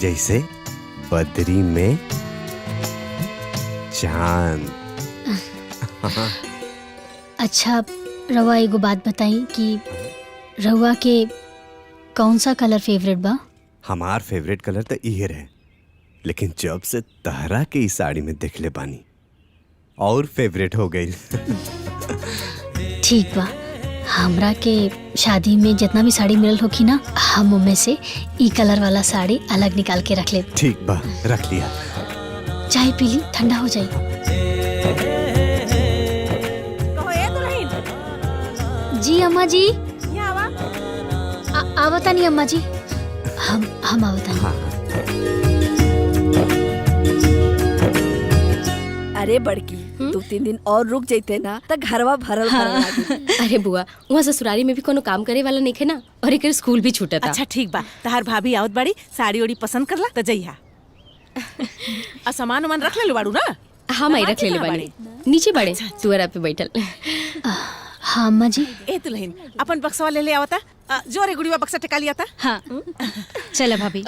जैसे बदरी में चांद। अच्छा रवा एगो बात बताई कि रवा के कौन सा कलर फेवरेट बा? हमार फेवरेट कलर तो इहे रहे, लेकिन जब से तहरा के इस साड़ी में देखले बानी और फेवरेट हो गई। ठीक बा, हमरा के शादी में जितना भी साड़ी मिलल होखी ना, हम उनमें से ई कलर वाला साड़ी अलग निकाल के रख ले। ठीक बा, रख लिया। चाय पी ली, ठंडा हो जाए। जी अम्मा जी, आवता नहीं अम्मा जी, हम आवता नहीं। हाँ। अरे बड़की, 2-3 दिन और रुक जाते ना तो घरवा भरल भरल लागी। अरे बुआ, वहाँ ससुरारी में भी कोनो काम करे वाला नहीं है ना, और एक स्कूल भी छूटा था। अच्छा ठीक बा, तहार भाभी आवत बाड़ी, साड़ी ओड़ी पसंद करला तो जइहा। आ सामान उमान रख ले लो बाड़ू ना? हाँ माई रख ले ले बानी, नीचे बड़े तुअरा पे बैठल। हाँ अम्मा जी। ए दुल्हन, अपन बक्सवा ले आवता, जोरे गुड़ीवा बक्सा टिका लिया था। हाँ चला भाभी।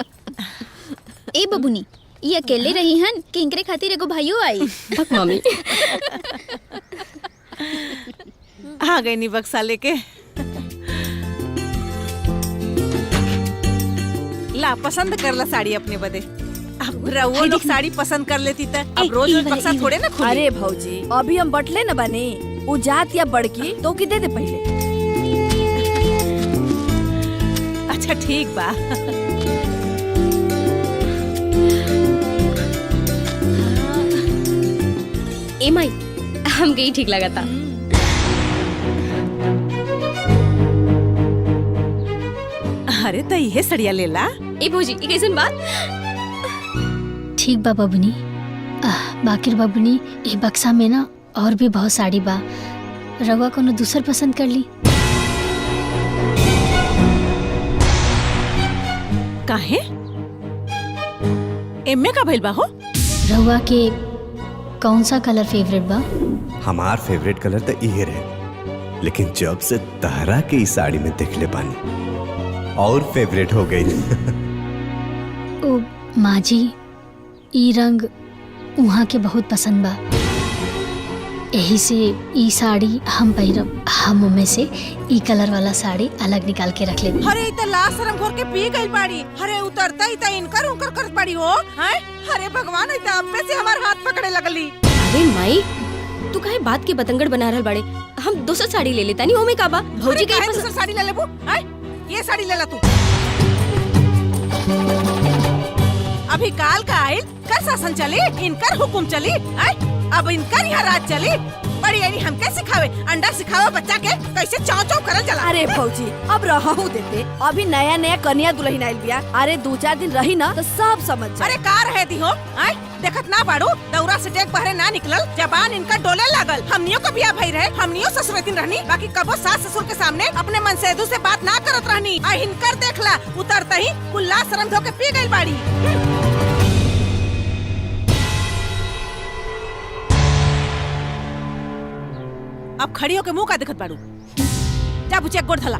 ए बबुनी, ये अकेले रही हन कि इनकरे खातिर एगो भाइयों आई? भक मम्मी। आ गई नी बक्सा लेके। ला पसंद कर ला साड़ी अपने बदे। अब वो लोग साड़ी पसंद कर लेती था, अब रोज रोज बक्सा थोड़े ना खुली। अरे भौजी, अभी हम बटले न बने, उ जात या बड़की तो की दे दे पहले। अच्छा ठीक बा। ए माई, हम गई ठीक लगा था। अरे तो ये सड़िया ले ला। ए भौजी, ये कैसन बात? ठीक बा बबुनी। बाकिर बबुनी, ये बक्सा में ना और भी बहुत साड़ी बा, रवा कोनो दूसर पसंद कर ली। काहे? एमे का भइल बा हो? रवा के कौन सा कलर फेवरेट बा? हमार फेवरेट कलर तो इहे रहे, लेकिन जब से तहरा के इस साड़ी में देखले बानी और फेवरेट हो गई। ओ माँ जी, ई रंग उहाँ के बहुत पसंद बा, यही से ई साड़ी हम पहिरब। हम उनमें से ई कलर वाला साड़ी अलग निकाल के रख ले। अरे इतना लाश शर्म घोर के पी गई बाड़ी। अरे उतरता ही ता इनकर उनकर करत बाड़ी हो। हैं? अरे भगवान, इतना अब्बे से हमार हाथ पकड़े लगली। अरे माई, तू काहे बात के बतंगड़ बना रहल बाड़े? हम दूसर साड़ी ले लेता नहीं, ओमे का बा? भौजी के दूसर साड़ी ले लेबू? हैं? ये साड़ी ले ला तू। अभी काल का आइल कर शासन चली, इनकर हुकुम चली। अब इनकर यहाँ राज चली। बड़ी यानी हमके सिखावे, अंडा सिखावे बच्चा के कैसे चाव चाव करल चला। अरे भौजी, अब रहू देते, अभी नया नया कन्या दुल्हन आइल बिया। अरे 2-4 दिन रही ना तो सब समझ जाए। अरे का रहे दी हो? देखत ना बाड़ू, दौरा से टेक बहरे ना निकलल, जबान इनका डोले लागल। हमनियों का बिया भई रहे, हमनियों ससुरतिन रहनी, बाकी कबो सास ससुर के सामने अपने मन से से बात ना करत रहनी। आ इनकर देखला, उतरता ही कुल्ला शर्म धो के पी गई बाड़ी। अब खड़ी होके मुंह का देखत बाड़ू? जा बुचिया गोड़ धला।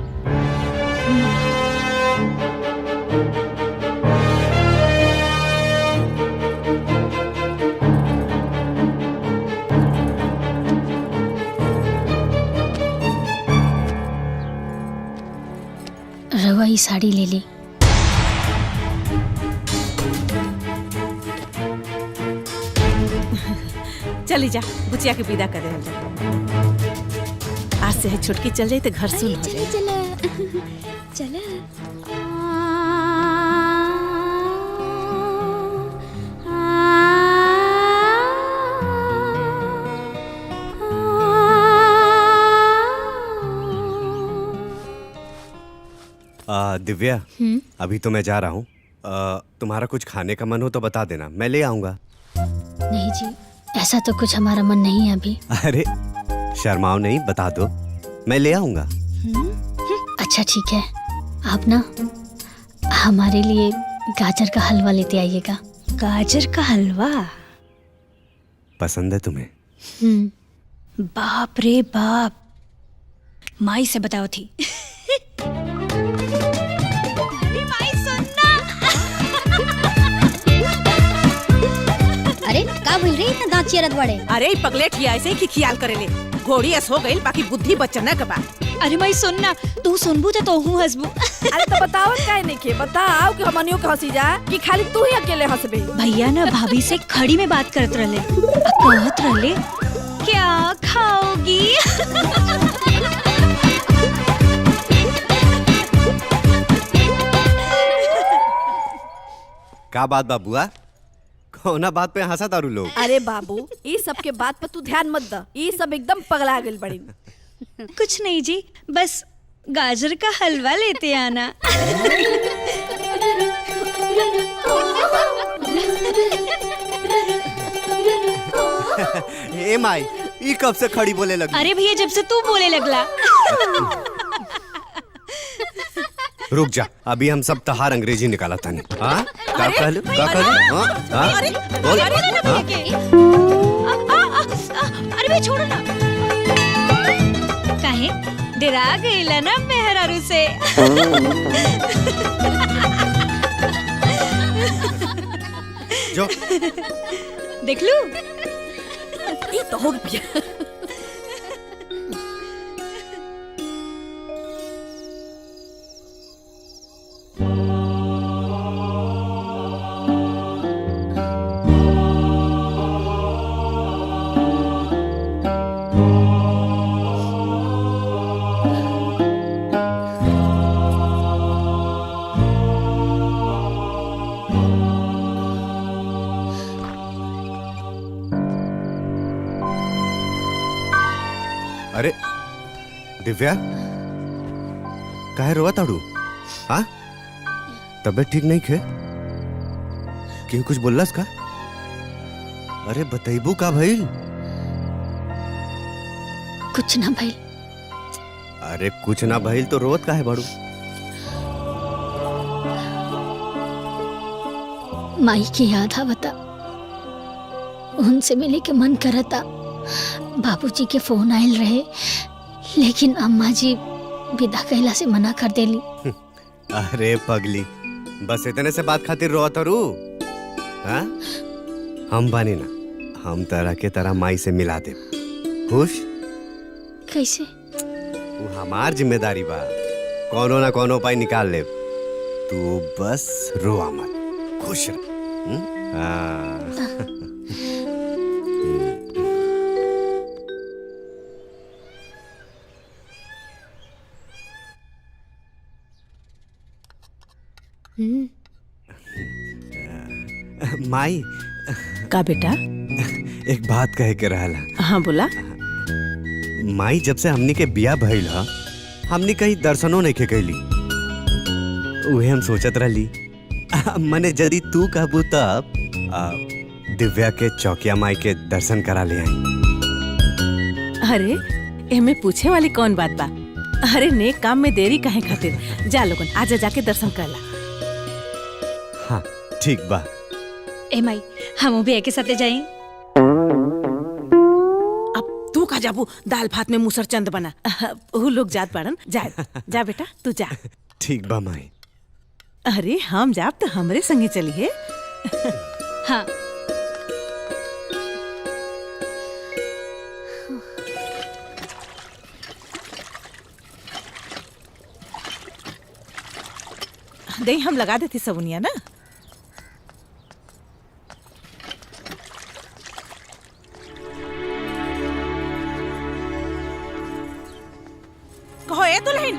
रवा ई साड़ी ले ली। चली जा, बुचिया के विदा करे हम। आज से है छुटकी चल जाए तो घर सुन हो जाए। चला दिव्या, अभी तो मैं जा रहा हूँ। तुम्हारा कुछ खाने का मन हो तो बता देना, मैं ले आऊंगा। नहीं जी, ऐसा तो कुछ हमारा मन नहीं है अभी। अरे शर्माओ नहीं, बता दो, मैं ले आऊंगा। अच्छा ठीक है, आप ना हमारे लिए गाजर का हलवा लेते आइएगा। गाजर का हलवा? पसंद है तुम्हें? बाप रे बाप, माई से बताओ थी। अरे माई सुनना। ना दांत चिरत बड़े। अरे पगलेट ही ऐसे ही खियाल करेले। घोड़ी ऐस हो गई, बाकी बुद्धि बचना के बा। अरे माई सुन ना, तू सुनबू तो हूँ हंसबू। अरे तो बताओ काहे नहीं के बताओ कि हमनियों के हंसी जा कि खाली तू ही अकेले हंसबे। भैया ना भाभी से खड़ी में बात करत रहले, कहत रहले क्या खाओगी। का बात बाबुआ, कौना बात पे हंसा तारू लोग? अरे बाबू, ई सब के बात पर तू ध्यान मत द। ई सब एकदम पगला गेल बड़ी। कुछ नहीं जी, बस गाजर का हलवा लेते आना। ए माई, ई कब से खड़ी बोले लगी? अरे भैया जब से तू बोले लगला। रुक जा, अभी हम सब तहार अंग्रेजी निकाला था नहीं। हाँ का कहलू का कहलू? हाँ बोल। अरे भाई छोड़ो ना, काहे डरा गईला ना मेहरारू से। जो देख लू, ई तो हो गया। अरे दिव्या, काहे रोवा ताड़ू? हाँ तबीयत ठीक नहीं खे? क्यों कुछ बोललास का? अरे बतैबू का भइल? कुछ ना भइल। अरे कुछ ना भइल तो रोवत काहे बाड़ू? माई की याद आवता, उनसे मिले के मन करता। बाबूजी के फोन आयल रहे, लेकिन अम्मा जी विदा कैला से मना कर देली। अरे पगली, बस इतने से बात खातिर रोवा तारू? हाँ हम बानी ना, हम तरह के तरह माई से मिला दे। खुश? कैसे? वो हमार जिम्मेदारी बा, कोनो ना कोनो उपाय निकाल ले। तू बस रोआ मत, खुश रह। हाँ। माई का बेटा? एक बात कहे के रहला। हाँ बोला। माई जब से हमनी के बिया भइल हा, हमनी कहीं दर्शनों नहीं के कैली। उहे हम सोचत रहली, मने यदि तू कहबू तब दिव्या के चौकिया माई के दर्शन करा ले आई। अरे एमे पूछे वाली कौन बात बा? अरे नेक काम में देरी काहे खातिर? जा लोगन आजा जाके दर्शन कर ला। हाँ ठीक बा। ए माई, हम भी एक साथे जाई। अब तू का जाबू दाल भात में मुसर चंद बना। वो लोग जात बाड़न, जा जा बेटा तू जा। ठीक बा माई। अरे हम जाब तो हमरे संगे चली है। हाँ दही हम लगा देती सबुनिया ना। कहो ए दुल्हन।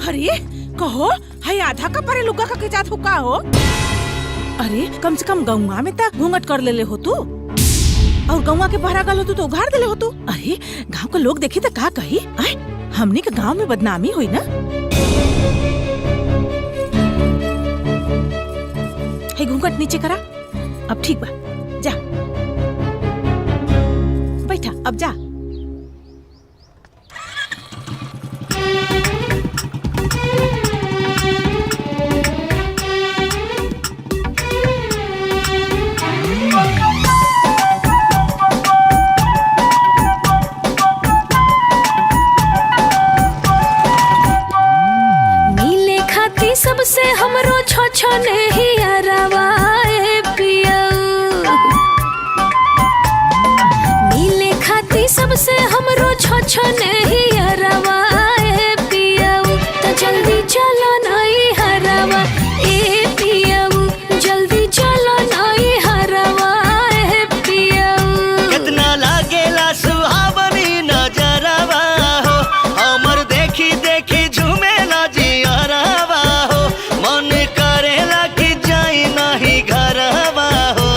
अरे कहो है आधा का परे लुगा का जात हो का हो? अरे कम से कम गौवा में ता घूंघट कर लेले हो तू, और गौवा के पहरा गल हो तू तो उघाड़ देले हो तू। अरे गांव के लोग देखे तो का कही? आए हमनी के गांव में बदनामी हुई ना। हे घूंघट नीचे करा। अब ठीक बा, जा बैठा, अब जा। सबसे हमरो छो छो नहीं अरवाए पिया। जब से हमरो छछने ही हरवाए पियाऊ त जल्दी चलो नहीं हरवा ए पियाऊ जल्दी चलो नहीं हरवाए पियाऊ। कितना लागेला सुहावनी नजरवा हो हमर देखी देखी झूमेला जियरवा हो मन करेला कि जाई नहीं घरवा हो।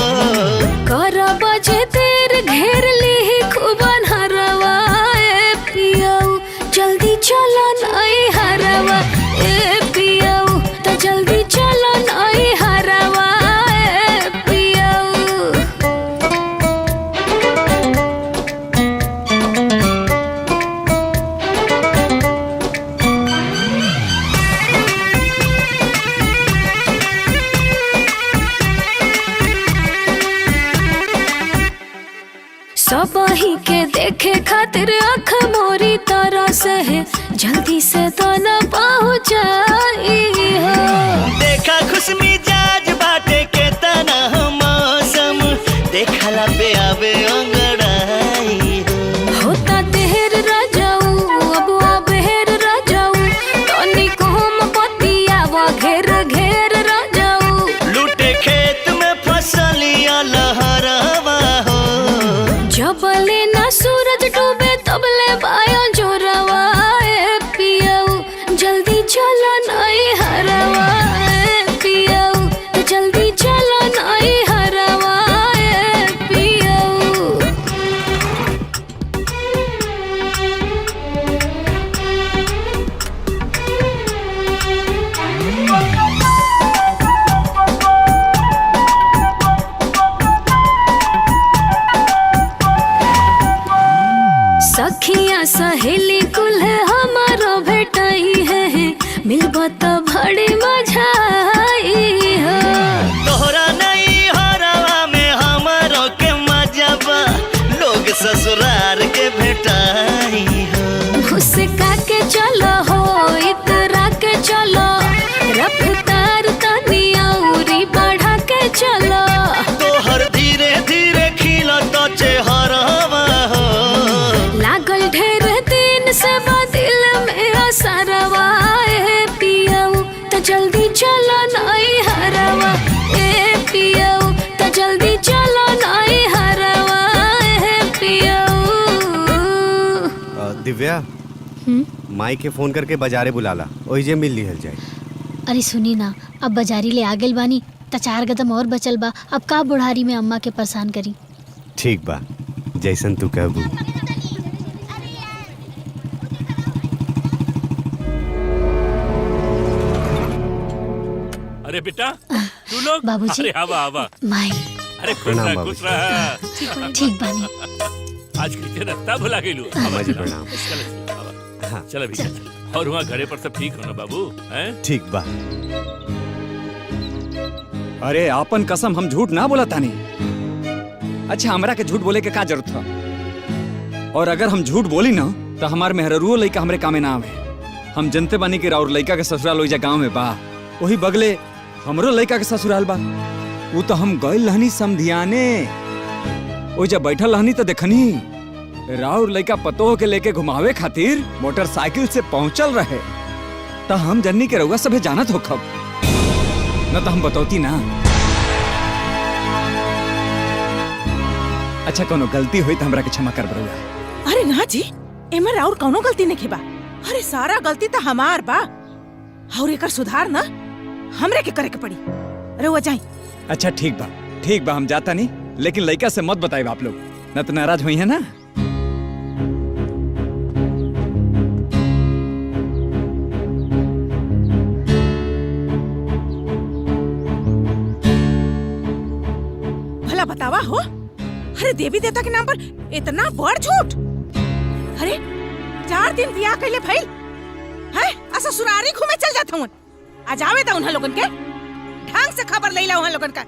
कर बजे तेर घेर ली खूब हरवाए पियाऊ जल्दी चलो नहीं हरवा ए पियाऊ त जल्दी चलो नहीं हरवा ए पियाऊ। सब ही के देखे खातिर आँख मोरी तरह से है जल्दी से तो न पहुँचाई हो। देखा खुश मिजाज बाटे के तना मौसम देखला पे आवे अंगड़ाई हो। होता देर राजाऊ अब बेर राजाऊ तनी कोम पतिया वा घेर घेर राजाऊ। लूटे खेत में फसलिया लहरवा हो। जबले ना सूरज डूबे तबले बाया जोरवा ए पियाऊ जल्दी चलो नहीं हरवा ए पियाऊ तो जल्दी चलो नहीं हरवा ए पियाऊ। सखिया सहेली कुल हमारो भेटाई है मिलबा तो बड़ी मजा आई हो। तोहरा नहीं हरवा में हमारो के मजबा लोग ससुरार के भेटाई हो। मुस्का के चलो हो इतरा के चलो रफ्तार तनी औरी बढ़ा के चलो। तोहर धीरे धीरे खिला तो चेहरवा हो। लागल ढेर दिन से दिल में असरवा ए पियाऊ तो जल्दी चलो नहीं हरवा ए पियाऊ तो जल्दी चलो नहीं हरवा ए पियाऊ। दिव्या माई के फोन करके बाजारे बुलाला ओही जे मिल लिहल जाए। अरे सुनी ना अब बाजारी ले आगल बानी त 4 कदम और बचल बा अब का बुढ़ारी में अम्मा के परेशान करी। ठीक बा जैसन तू कहबू। अरे बेटा तू लोग बाबूजी। अरे आवा आवा माई अरे खुश प्रणाम रह बाबूजी। खुश रह। ठीक बानी। आज के रास्ता भुला गेलू। अम्मा जी प्रणाम। चल अभी चल। और वहाँ घरे पर सब ठीक हो ना बाबू हैं? ठीक बा। अरे आपन कसम हम झूठ ना बोला तानी। अच्छा हमरा के झूठ बोले के का जरूरत था? और अगर हम झूठ बोली ना तो हमार मेहररुओ लइका हमरे कामे ना आवे। हम जनते बानी कि राउर लइका के ससुराल ओइजा गांव में बा वही बगले हमरो लइका के ससुराल बा। वो तो हम गइल रहनी समधियाने ओइजा बैठल रहनी तो देखनी राउर लइका पतोह के लेके घुमावे खातिर मोटरसाइकिल से पहुंचल रहे। तो हम जन्नी के रउआ सभे जानत हो खब न तो हम बतौती ना। अच्छा कोनो गलती हुई तो हमरा के क्षमा कर बरुआ। अरे ना जी एमर और कौनो गलती नहीं बा। अरे सारा गलती तो हमार बा और एकर सुधार ना हमरे के करे के पड़ी। रउआ जाई। अच्छा ठीक बा हम जाता नहीं लेकिन लइका से मत बताइब आप लोग न तो नाराज हुई है ना। भला बतावा हो। अरे देवी देवता के नाम पर इतना बड़ झूठ। अरे 4 दिन बियाह कैले भइल है आ ससुरारी घूमे चल जात हूं। आज आवे दा उन्हा लोगन के ढंग से खबर लइला उन्हा लोगन का।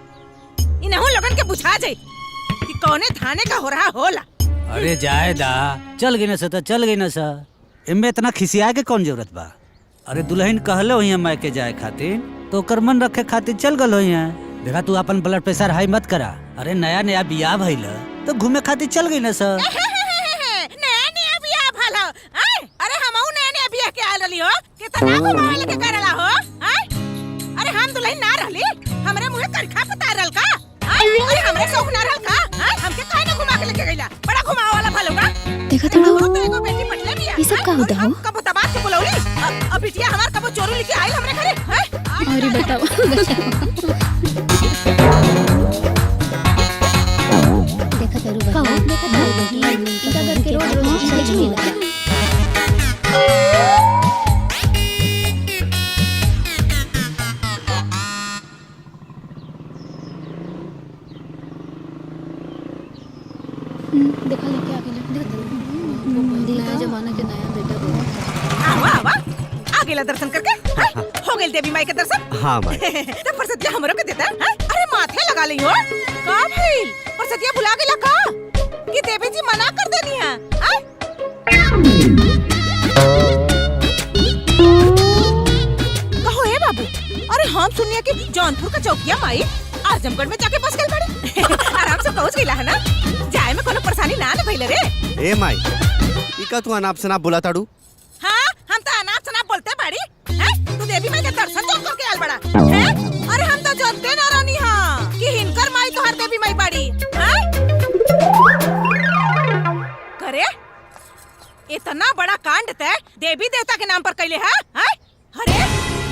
इनहु लोगन के बुझा जाई कि कौने थाने का हो रहा होला। अरे जाए दा चल गई न सा तो चल गई न सा। इनमें इतना खिसिया के कौन जरूरत बा। अरे दुल्हन कहले हुई मैं के जाए खातिर तो ओकर मन रखे खातिर चल गल हुई है। देखा तू अपन ब्लड प्रेशर हाई मत करा। अरे नया नया बियाह भइल तो घूमे खातिर चल गई न सा। रहली हो कितना घुमावे लेके करला हो हैं? अरे हम दुल्हन ना रहली हमरे मुंह करखा पता रहल का हैं? अरे हमरे शौक ना रहल का हैं? हमके काहे ना घुमा के लेके गइला बड़ा घुमावे वाला भलोगा देखा था वो तो एगो बेटी पटले बिया ये सब का होता हो? कब तबात के बुलौली अब बिटिया हमार कब चोरी लेके आइल हमरे घरे हैं? अरे बताओ देखा तारू बता देखा तारू बता इनका घर के रोड रोज कुछ नहीं लगा देखा लेके आ गए नया जमाना के नया बेटा आवा आवा आ गेला दर्शन करके हैं? हो गेल देवी माई के दर्शन हाँ माई तो परसतिया हमरो के देता हैं? अरे माथे लगा ली हो का भइल परसतिया भुला गेला का कि देवी जी मना कर देनी है हैं? कहो ए बाबू अरे हम सुनिए कि जौनपुर का चौकिया माई आजमगढ़ में जाके बस गइल बाड़ी आराम से पहुंच गइला है ना जाए में कोनो परेशानी ना न भइल रे ए माई इका तू अनाप शनाप बोला ताड़ू हाँ हम तो अनाप शनाप बोलते बाड़ी हैं? तू देवी माई के दर्शन जोन करके आल बड़ा हैं? अरे हम तो जानते ना रानी हाँ कि हिनकर माई तो हर देवी माई बाड़ी हैं? करे इतना बड़ा कांड तय देवी देवता के नाम पर कैले है हैं? अरे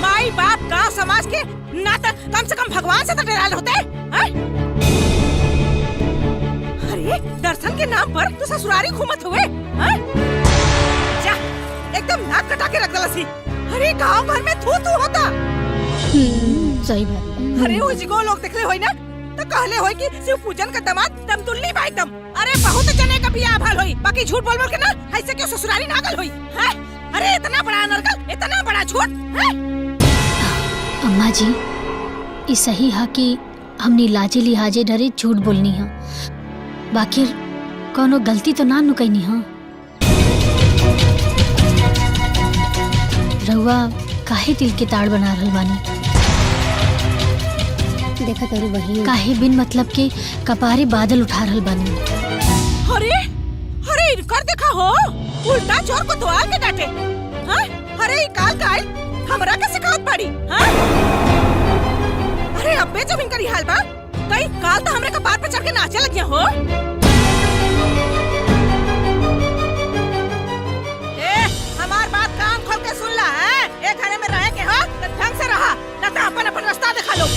माई बाप गांव समाज के ना तो कम से कम भगवान से तो डराल होते हैं? अरे दर्शन के नाम पर तू ससुरारी घूमत हुए हैं? जा एकदम नाक कटा के रख दलसी अरे गांव भर में थू थू होता सही बात अरे वो जिगो लोग देखले होई ना तो कहले होई कि शिव पूजन का दामाद दमदुल्ली बा एकदम अरे बहुत जने का बियाह भल होई बाकी झूठ बोल बोल के ना ऐसे क्यों ससुरारी नागल होई हैं? अरे इतना बड़ा नरकल इतना बड़ा झूठ हैं? अम्मा जी ये सही है कि हमने लाजे लिहाजे डरे झूठ बोलनी है बाकी कोनो गलती तो ना नुकैनी है रहुआ काहे दिल के ताड़ बना रहल बानी देखा तारू वही काहे बिन मतलब के कपारे बादल उठा रहल बानी अरे अरे इनकर देखा हो उल्टा चोर को तो आके डांटे हैं? अरे ये काल काल हमरा के सिखावत पड़ी हैं? अरे अबे जब इनकर ये हाल बा कई काल तो हमरे कपार पे चढ़ के नाचे लगिया हो ए हमार बात कान खोल के सुन ला है एक घरे में रहे के हो तो ढंग से रहा न तो अपन अपन रास्ता दिखा लो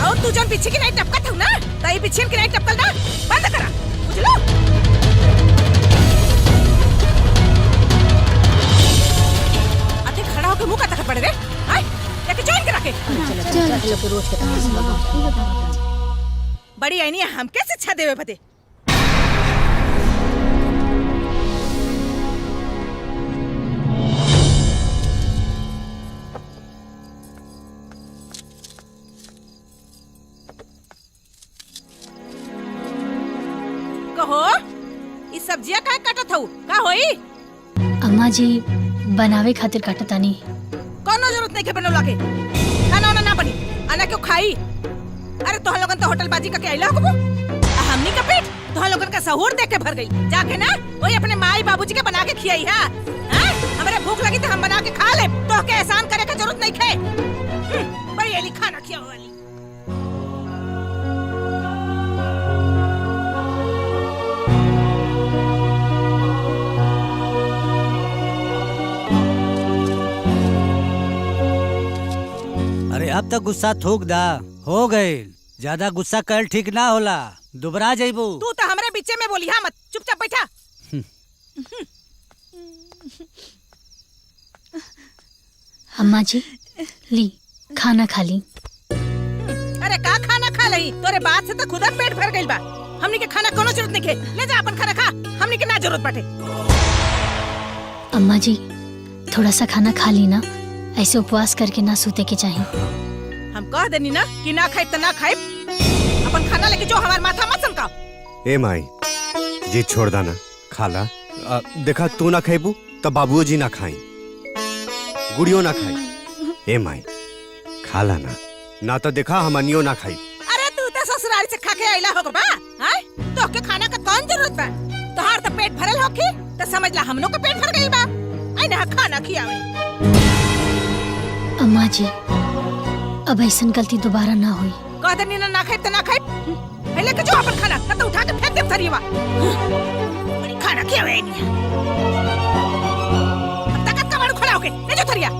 और तू जन पीछे की नहीं टपकत हो ना तई पीछे की नहीं टपकल ना बंद करा बुझलो अते खड़ा होके मुंह का तक पड़े रे हाय लेके ज्वाइन करा के चल रोज के बड़ी आईनी हम कैसे शिक्षा देवे बदे कहो इस सब्जियां काहे काटत हऊ का होई अम्मा जी बनावे खातिर काटतानी कोनो जरूरत नहीं के बनौला के खाना ना बनी आना क्यों खाई अरे तोह लोगन तो होटल बाजी का के आइला हो हमनी का पेट तोह लोगन का सहूर देख के भर गई जाके ना वही अपने माई बाबूजी के बना के खियाई है हमारे भूख लगी तो हम बना के खा ले तो के एहसान करे की जरूरत नहीं खे बड़ी एली खाना खियाओ वाली अरे अब तक गुस्सा थूक दा हो गए ज्यादा गुस्सा कर ठीक ना होला दुबरा जाइबू तू तो हमरे बीचे में बोली मत चुपचाप बैठा अम्मा जी ली खाना खा ली अरे का खाना खा लही तोरे बात से तो खुदा पेट भर गइल बा हमनी के खाना कोनो जरूरत नहीं के ले जा अपन खाना खा हमनी के ना जरूरत बाटे अम्मा जी थोड़ा सा खाना खा ली ना ऐसे उपवास करके ना सोते के चाहिए हम कह देनी ना कि ना खाए तो ना खाए अपन खाना लेके जो हमार माथा मत सनकाओ ए माई जी छोड़ दाना खाला देखा तू ना खाइबू तो बाबूजी ना खाई गुड़ियो ना खाई ए माई खाला ना तो देखा हमनियो ना खाई अरे तू तो ससुराल से खा के आइला होगा बा हैं तो के खाना का कौन जरूरत बा तोहार तो पेट भरल होखी तो समझ ला हमनो का पेट भर गई बा। आई ना खाना खियावे। अम्मा जी अब ऐसा गलती दोबारा ना हुई। कहते नी ना खाई तो ना खाई। पहले के जो अपन खाना न तो उठा के फेंक दे थरिया। बड़ी खाना खियावे नहीं। अब तक कबाड़ खुला होके ले जो थरिया।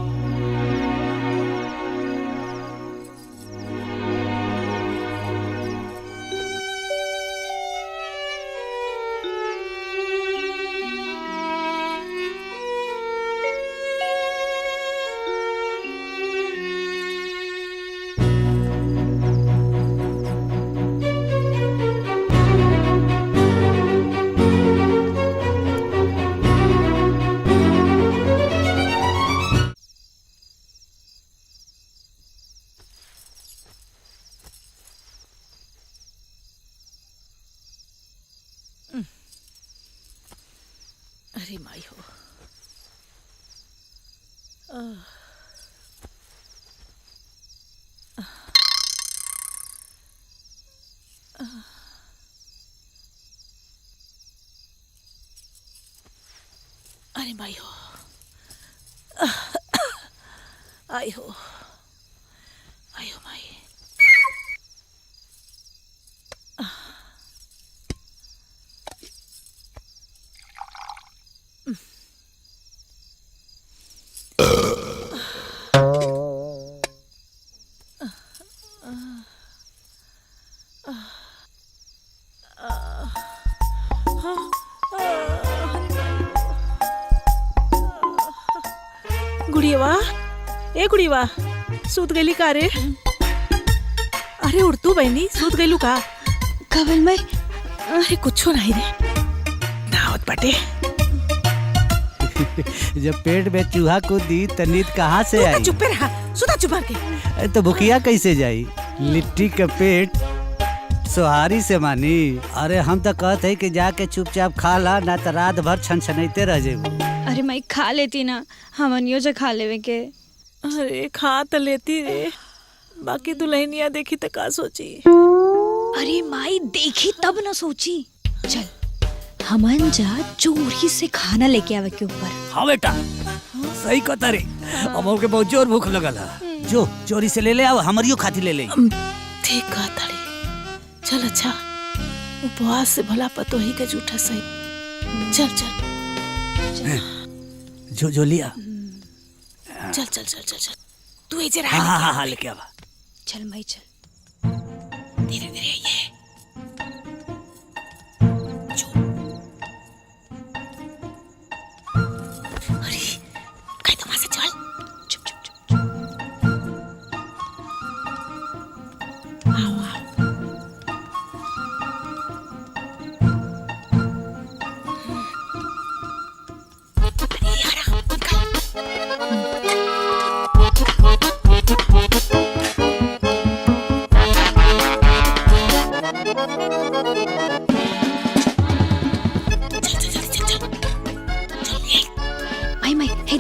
अरे माई हो। अरे माई हो। आई हो। आई हो माई। गुड़िया ए गुड़िया सूत गईली का रे? अरे उड़तू बहनी सूत गईलू का? कवल मैं अरे कुछो नहीं रे दावत बटे। जब पेट में चूहा कूदी तो नींद कहाँ से आई? चुप रहा सुधा चुप के। तो भुकिया कैसे जाई? लिट्टी का पेट सोहारी से मानी। अरे हम तो कहते हैं कि जाके चुपचाप खा ला ना तो रात भर छनछनाते रह जेबू। अरे मैं खा लेती ना, हमनियो जो खा लेवे के। अरे खा तो लेती रे, बाकी दुल्हनिया देखी तो का सोची? अरे माई देखी तब न सोची। चल हमन जा चोरी से खाना लेके आवे के ऊपर। हाँ बेटा सही कहता रे, हमो के बहुत जोर भूख लगल है। जो चोरी से ले ले आओ, हमरियो खाती ले ले। ठीक कहता रे। चल अच्छा उपवास से भला पतो ही के झूठा सही। चल चल जो लिया। चल चल चल चल चल तू इधर आ। हाँ लेके आवा। चल माई चल। धीरे धीरे ये अरे कहीं तो वहां से चल। चुप चुप चुप आओ आओ। अरे यार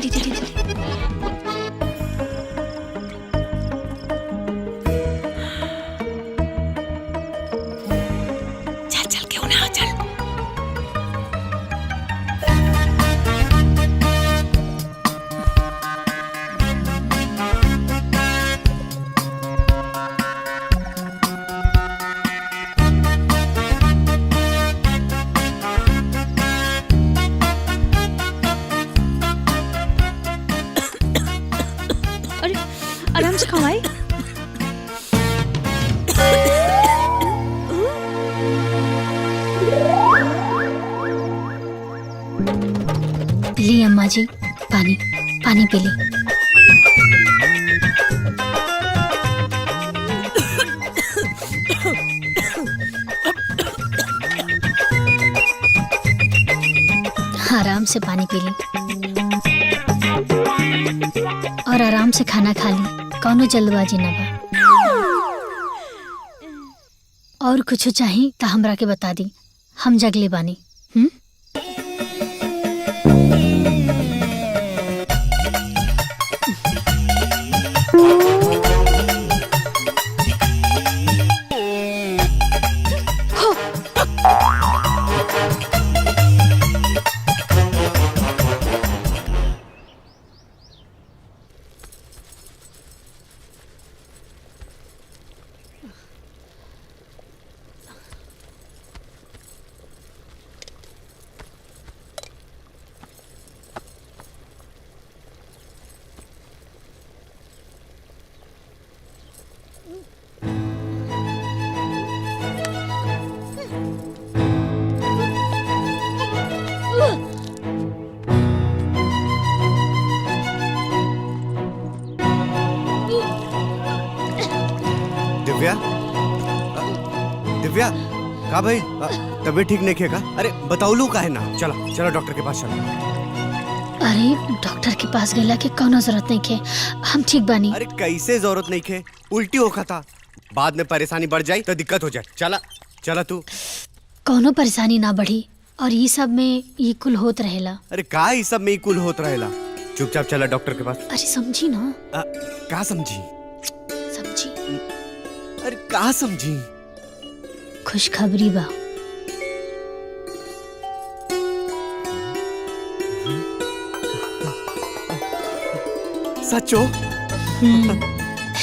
निकल। आराम से खवाए। ली अम्मा जी पानी पानी पी ली। आराम से पानी पी ली और आराम से खाना खा ली। कौनो जल्दबाजी ना बा। और कुछ चाहिए तो हमरा के बता दी, हम जगले बानी। दिव्या दिव्या का भाई तबीयत ठीक नहीं खेगा? अरे बताओ का है ना, चला चला डॉक्टर के पास चला। अरे डॉक्टर के पास गला के कौनो जरूरत नहीं खे, हम ठीक बानी। अरे कैसे जरूरत नहीं खे, उल्टी होखा था, बाद में परेशानी बढ़ जाए तो दिक्कत हो जाए। चला चला तू। कौनो परेशानी ना बढ़ी और ये सब में ये कुल होत रहेला। अरे का ये सब में कुल होत रहेला, चुपचाप चला डॉक्टर के पास। अरे समझी ना। का समझी? समझी। अरे का समझी? खुशखबरी बा। सचो?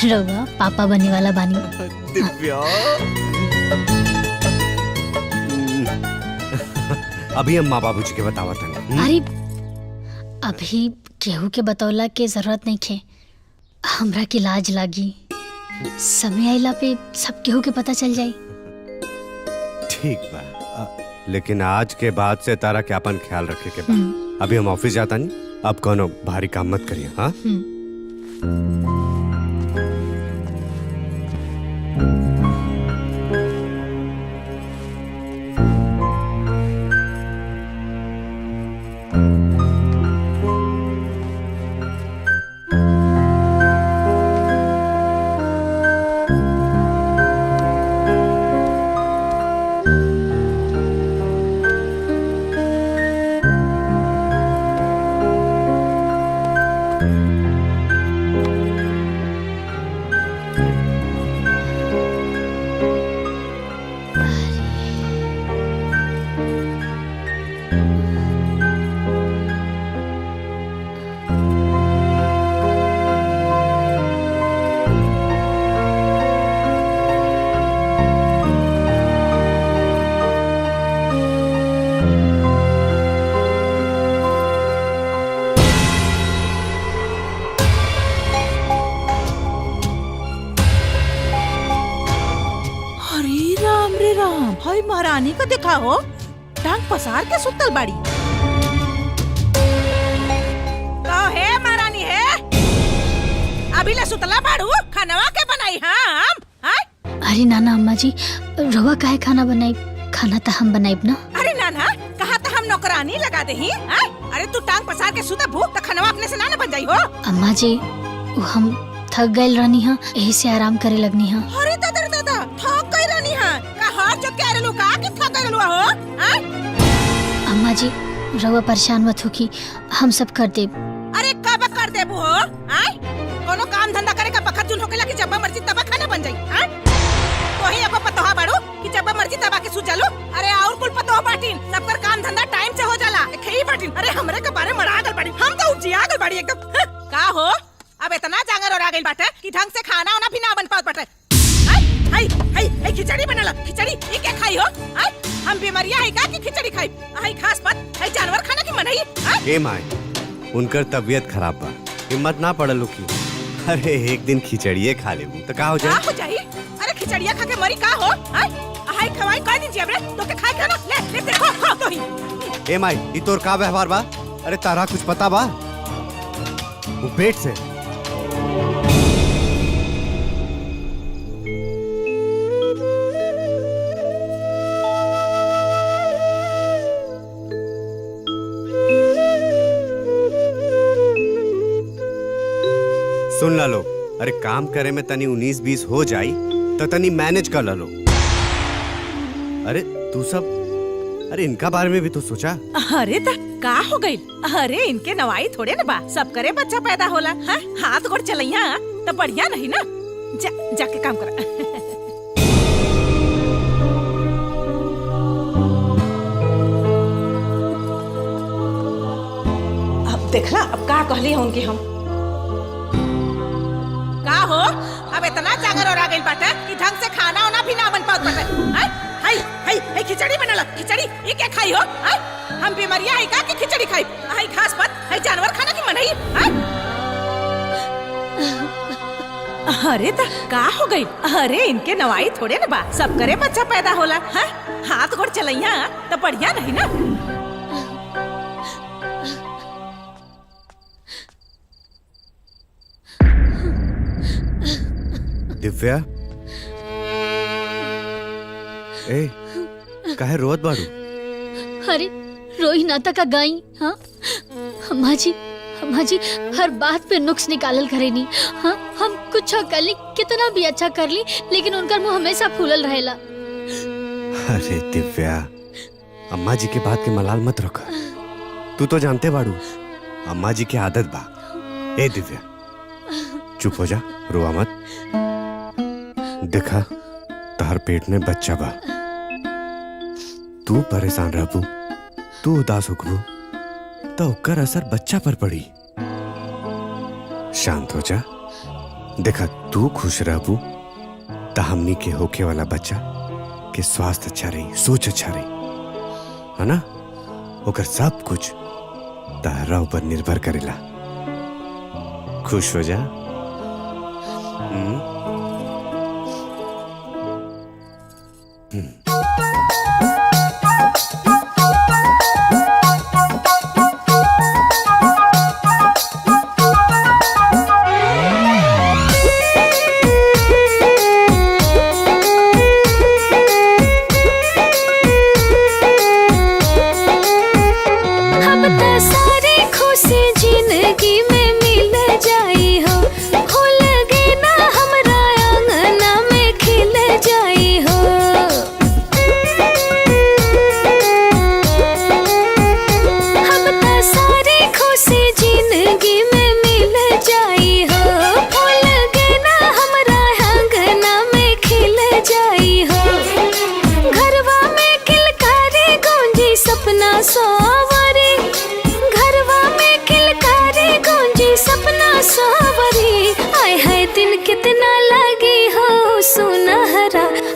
रउआ पापा बने वाला बानी। दिव्या अभी अम्मा बाबूजी के बतावा था। अरे अभी केहू के बतौला के जरूरत नहीं खे, हमरा की लाज लागी, समय आइला पे सब केहू के पता चल जाई। ठीक बा, लेकिन आज के बाद से तारा के अपन ख्याल रखे के बा। अभी हम ऑफिस जाता नहीं, अब कोनो भारी काम मत करिए। हाँ हाय महारानी को देखा हो, टांग पसार के सुतल बाड़ी। तो है महारानी है, अभी ले सुतला बाड़ू, खानवा के बनाई हम? अरे नाना अम्मा जी, रवा काहे खाना बनाई? खाना तो हम बनाइब ना। अरे नाना, कहा था हम नौकरानी लगा दे ही? अरे तू टांग पसार के सुता भूख तो खानवा अपने से ना बन जाई हो। अम्मा जी वो हम थक गए रहनी हा, यही से आराम करे लगनी हा। अरे दादा थक गई रहनी हा, हार जो कह रहलू का कि थक गई रहलू हो? अम्मा जी रवा परेशान मत हो कि हम सब कर दे। अरे कब कर देबू हो? कोनो काम धंधा करे का बखत जुन होकेला कि जब मर्जी तब खाना बन जाई। तो ही एगो पतोहा बाड़ू कि जब मर्जी तब के सु चलू। अरे और कुल पतोहा बाटिन, सबकर काम धंधा टाइम से हो जाला, खेई बाटिन। अरे हमरे के बारे मरा गल बाड़ी, हम तो उजिया गल बाड़ी एकदम। का हो, अब इतना जांगर और आ गइल बाटे कि ढंग से खाना वाना भी ना बन पात बाटे। हाय खिचड़ी बनला, खिचड़ी ई के खाई हो? हम बीमारियां है का कि खिचड़ी खाई? हाय खास बात, हाय जानवर खाना की मनई? ए माय, उनकर तबीयत खराब बा, हिम्मत ना पड़ल की। अरे एक दिन खिचड़िए खा लेबू तो का हो जाए? का हो जाई? अरे खिचड़िया खा के मरी का हो? हाय खवाई कर दीजिए हमरे, तो के खाए का ना, ले देखो खा तो ही। ए माय, ई तोर का व्यवहार बा? अरे तारा कुछ पता बा? वो पेट से सुन ला लो। अरे काम करे में तनी 19-20 हो जाई तो तनी मैनेज कर ला लो। अरे तू सब, अरे इनका बारे में भी तो सोचा। अरे ता का हो गई? अरे इनके नवाई थोड़े न बा, सब करे बच्चा पैदा होला। हाथ गोड़ चलैया तो बढ़िया नहीं ना? जाके काम करा। अब देखला, अब का कहली है उनकी हम? का हो, अब इतना जागर और आ गई बाटे कि ढंग से खाना वाना भी ना बन पात बाटे। हाय खिचड़ी बनला, खिचड़ी ई के खाई हो? हम बीमारियां है का कि खिचड़ी खाई? हाय खास बात, हाय जानवर खाना की मनई? अरे ता का हो गई? अरे इनके नवाई थोड़े न बा, सब करे बच्चा पैदा होला। हाथ गोड़ चलैया तो बढ़िया नहीं ना? दिव्या ए काहे रोत बाड़ू? अरे रोई नाता का गाई। हाँ अम्मा जी हर बात पे नुक्स निकालल करेनी। हाँ हम कुछ कर ली, कितना भी अच्छा कर ली, लेकिन उनका मुंह हमेशा फूलल रहेला। अरे दिव्या, अम्मा जी के बात के मलाल मत रखा। तू तो जानते बाड़ू अम्मा जी की आदत बा। ए दिव्या चुप हो जा, रोआ मत। देखा तार पेट में बच्चा बा, तू परेशान रहबू, तू उदास होकबू तो ओकर असर बच्चा पर पड़ी। शांत हो जा। देखा तू खुश रहबू तो हमनी के होके वाला बच्चा के स्वास्थ्य अच्छा रही, सोच अच्छा रही, है ना? ओकर सब कुछ तारा ऊपर निर्भर करेला। खुश हो जा।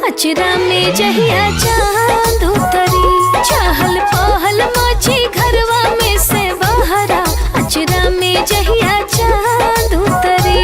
अचरा में जहिया चांद उतरी, चहल पहल मची घरवा में से बहरा। अचरा में जहिया चांद उतरी।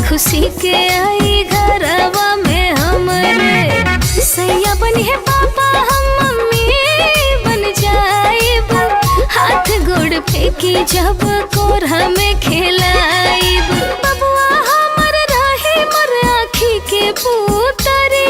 खुशी के आई घरवा में हमरे, सैया बनी है पापा हम मम्मी बन जाइब। हाथ गोड़ फेंकी जब कोरहा में खेलाइब। बबुआ हमर रहे मर आँखी के पुतरी,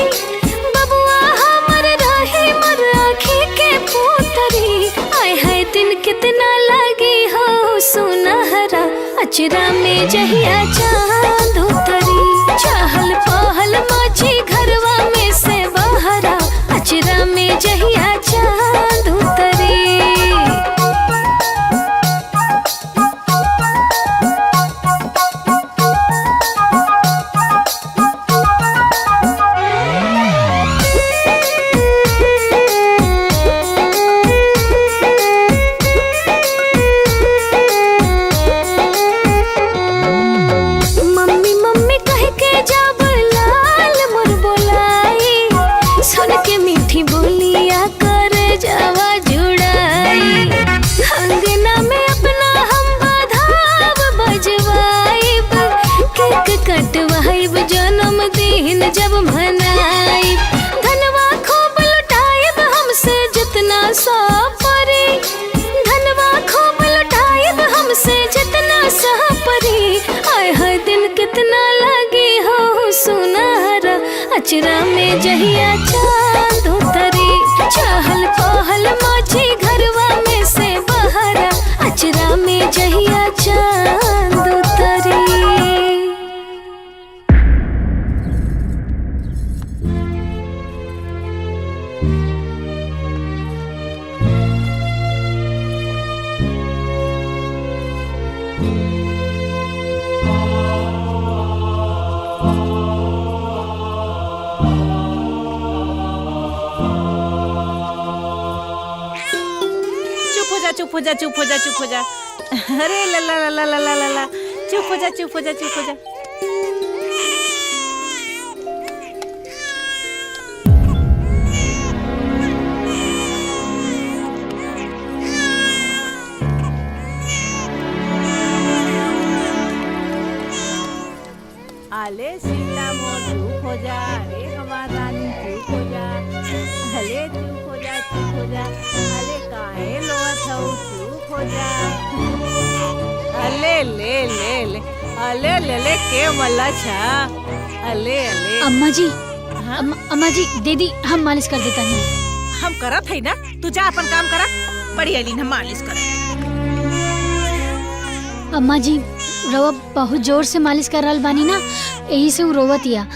बबुआ हमर रहे मर आँखी के पुतरी। आय हाय दिन कितना लगी हो सुनहरा। अचरा में जहिया चांद उतरी, चहल पहल मची घरवा में से बहरा। अचरा में जहिया चांद उतरी। कटवाइब जन्मदिन जब मनाइब, धनवा खूब लुटाइब हमसे जितना सपरी। धनवा खूब लुटाइब हमसे जितना सपरी। आय हाय दिन कितना लगी हो सुनहरा। अचरा में जहिया चांद उतरी, चहल पहल मची घरवा में से बहरा। अचरा में जहिया चांद उतरी। चुप हो जा चुप हो जा चुप हो जा। अरे ला ला ला ला ला ला ला, चुप हो जा चुप हो जा चुप हो जा। हो जा। अले ले ले ले अले ले ले के मल्ला छा। अले अले अम्मा जी हाँ? अम्मा जी दीदी हम मालिश कर देता नहीं। हम करत है ना, तू जा अपन काम करा। बड़ी अली हम मालिश कर। अम्मा जी रवा बहुत जोर से मालिश कर रहल बानी ना, यही से वो रोवतिया।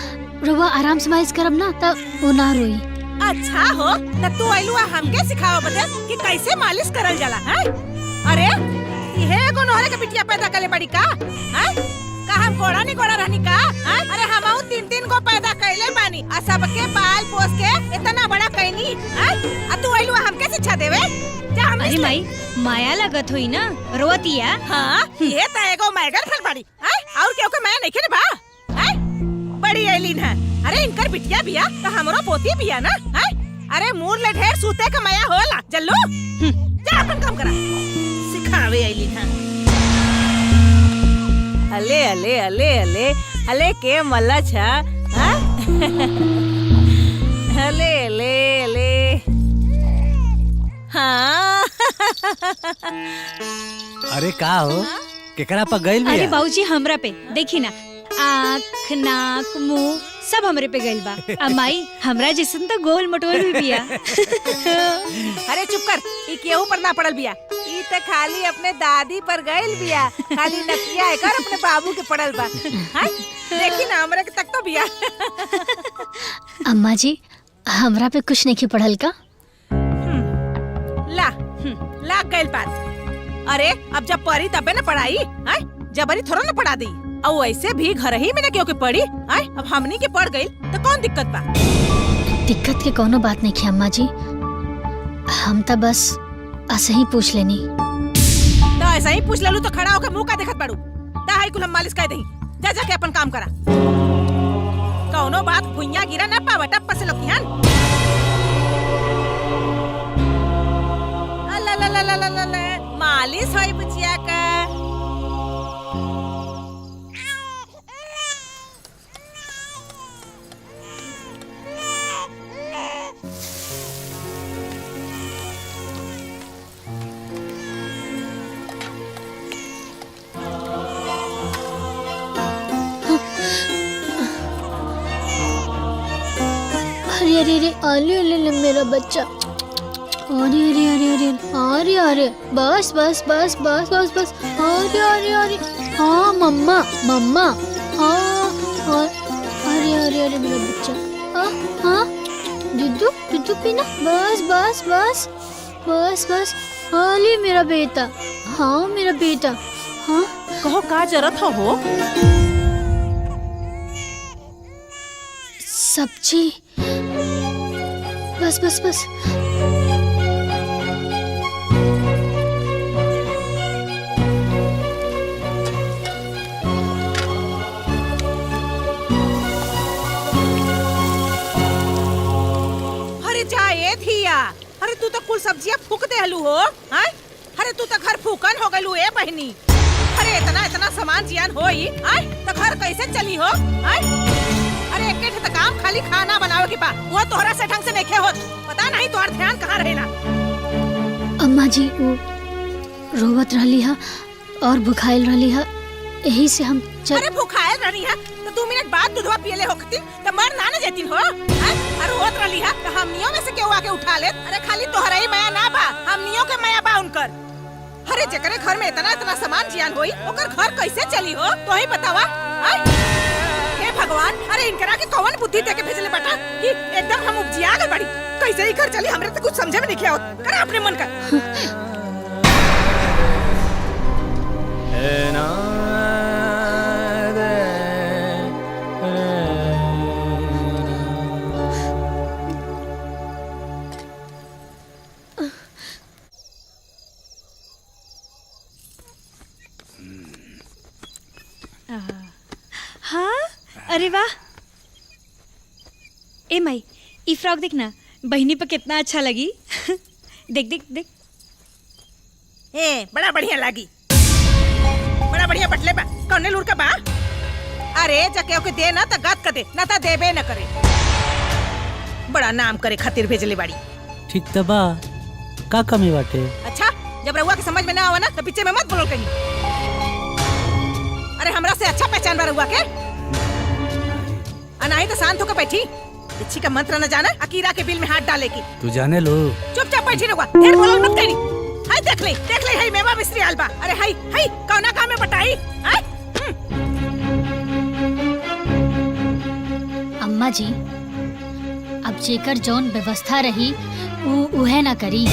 रवा आराम से मालिश करब ना तब वो ना रोई। अच्छा हो त तू आइलुआ हमके सिखाओ बता कि कैसे मालिश करल जाला है। अरे ये एगो नोहरे के बिटिया पैदा करे बड़ी का है? का हम गोड़ा नहीं गोड़ा रहनी का है? अरे हमहू 3-3 गो पैदा कैले बानी आ सबके पाल पोस के इतना बड़ा कैनी है। आ तू आइलुआ हमके शिक्षा देवे। जा हम अरे माई माया लगत होई ना रोवतिया। हां ये त एगो मैगर फल बड़ी है और केहू के माया नहीं के बा है। बड़ी आइलिन है। अरे इनकर बिटिया बिया तो हमरो पोती बिया ना है। अरे मूर ले ढेर सूते का माया होला जल्लू। जा अपन काम करा। सिखावे आइलिन है। अले अले अले अले अले के मल्ला छा हाँ? अले अले अले हाँ। अरे का हो केकरा पर गइल अरे बिया? बाबूजी हमरा पे देखी ना, आँख नाक मुंह सब हमरे पे गइल बा। आ माई हमरा जैसन तो गोल मटोल भी बिया। अरे चुप कर, ई केहू पर ना पड़ल बिया। ई त खाली अपने दादी पर गइल बिया। खाली नकिया एकर अपने बाबू के पड़ल बा। हां देखी ना हमरे के तक तो बिया। अम्मा जी हमरा पे कुछ नहीं पढ़ल का? ला लाग गइल बात। अरे अब जब पढ़ी तबे ना पढ़ाई हैं? जबरी थोड़ा ना पढ़ा दी। और ऐसे भी घर ही में ना क्यों के पढ़ी हैं? अब हमनी के पढ़ गइल तो कौन दिक्कत बा? दिक्कत के कोनो बात नहीं है अम्मा जी, हम तो बस ऐसे ही पूछ लेनी। तो ऐसा ही पूछ लेलू तो खड़ा होकर मुंह का देखत पड़ू। दाई कुल हम मालिश कर दही। जा जा के अपन काम करा। कौनो बात भुइया गिरा ना पावा टप्पा से लकियान। ला ला ला ला ला ला ला मालिश होई बुचिया का। अरे अरे अरे अरे अरे मेरा बच्चा। अरे अरे अरे अरे अरे अरे बस बस बस बस बस बस। अरे अरे अरे हाँ मम्मा मम्मा हाँ। अरे अरे अरे मेरा बच्चा। हाँ दुद्धू दुद्धू पीना। बस बस बस बस बस। अरे मेरा बेटा। हाँ मेरा बेटा। हाँ कहो का जरूरत हो? सब्जी। बस बस बस। अरे जाए थिया। अरे तू तो कुल सब्जियां फूक दे हलू हो हैं? अरे तू तो घर फूकन हो गलू ए बहनी। अरे इतना इतना सामान जियान होई हैं? तो घर कैसे चली हो हैं? अरे एक तो काम खाली खाना बनावे के बा वो तोहरा से ढंग से नहीं होत। पता नहीं तोहर ध्यान कहाँ रहेला। अम्मा जी वो रोवत रहली है और भुखाइल रहली है, यही से हम अरे भुखाइल रहनी है तो 2 मिनट बाद दूधवा पियले होखती तो मर ना न जेती हो हैं? अरे रोत रहली है तो हमनियों में से केहू आके उठा ले। अरे खाली तोहरा ही माया ना बा, हमनियों के माया बा उनकर। अरे जकरे घर में इतना इतना सामान जियान होई ओकर घर कैसे चली हो तो ही बतावा हैं? हे भगवान, अरे इनकरा के कौन बुद्धि देके भेजले बेटा कि एकदम हम उपजिया गए बड़ी। कैसे ही घर चली हमरे तो कुछ समझे में नहीं किया होत। करे अपने मन का। हाँ अरे वाह। ए माई ई फ्रॉक देख ना, बहनी पर कितना अच्छा लगी। देख देख देख। ए बड़ा बढ़िया लागी। बड़ा बढ़िया बटले बा। कौने लूर का बा? अरे जके ओके दे ना त गात क दे ना त देबे न करे। बड़ा नाम करे खातिर भेजले बाड़ी। ठीक त बा का कमी बाटे? अच्छा जब रउआ के समझ में ना आवा ना तो पीछे में मत बोलो कहीं। अरे हमरा से अच्छा पहचान बा रउआ के। अनाही तो शांत होकर बैठी, इच्छी का मंत्र न जाना अकीरा के बिल में हाथ डाले की। तू जाने लो। चुपचाप बैठी रहुआ, ढेर बोलल मत करी। हाय देख ले हाय मेवा मिस्त्री आलबा। अरे हाय कौना काम में बटाई। हाय अम्मा जी अब जेकर जौन व्यवस्था रही उहे ना करी।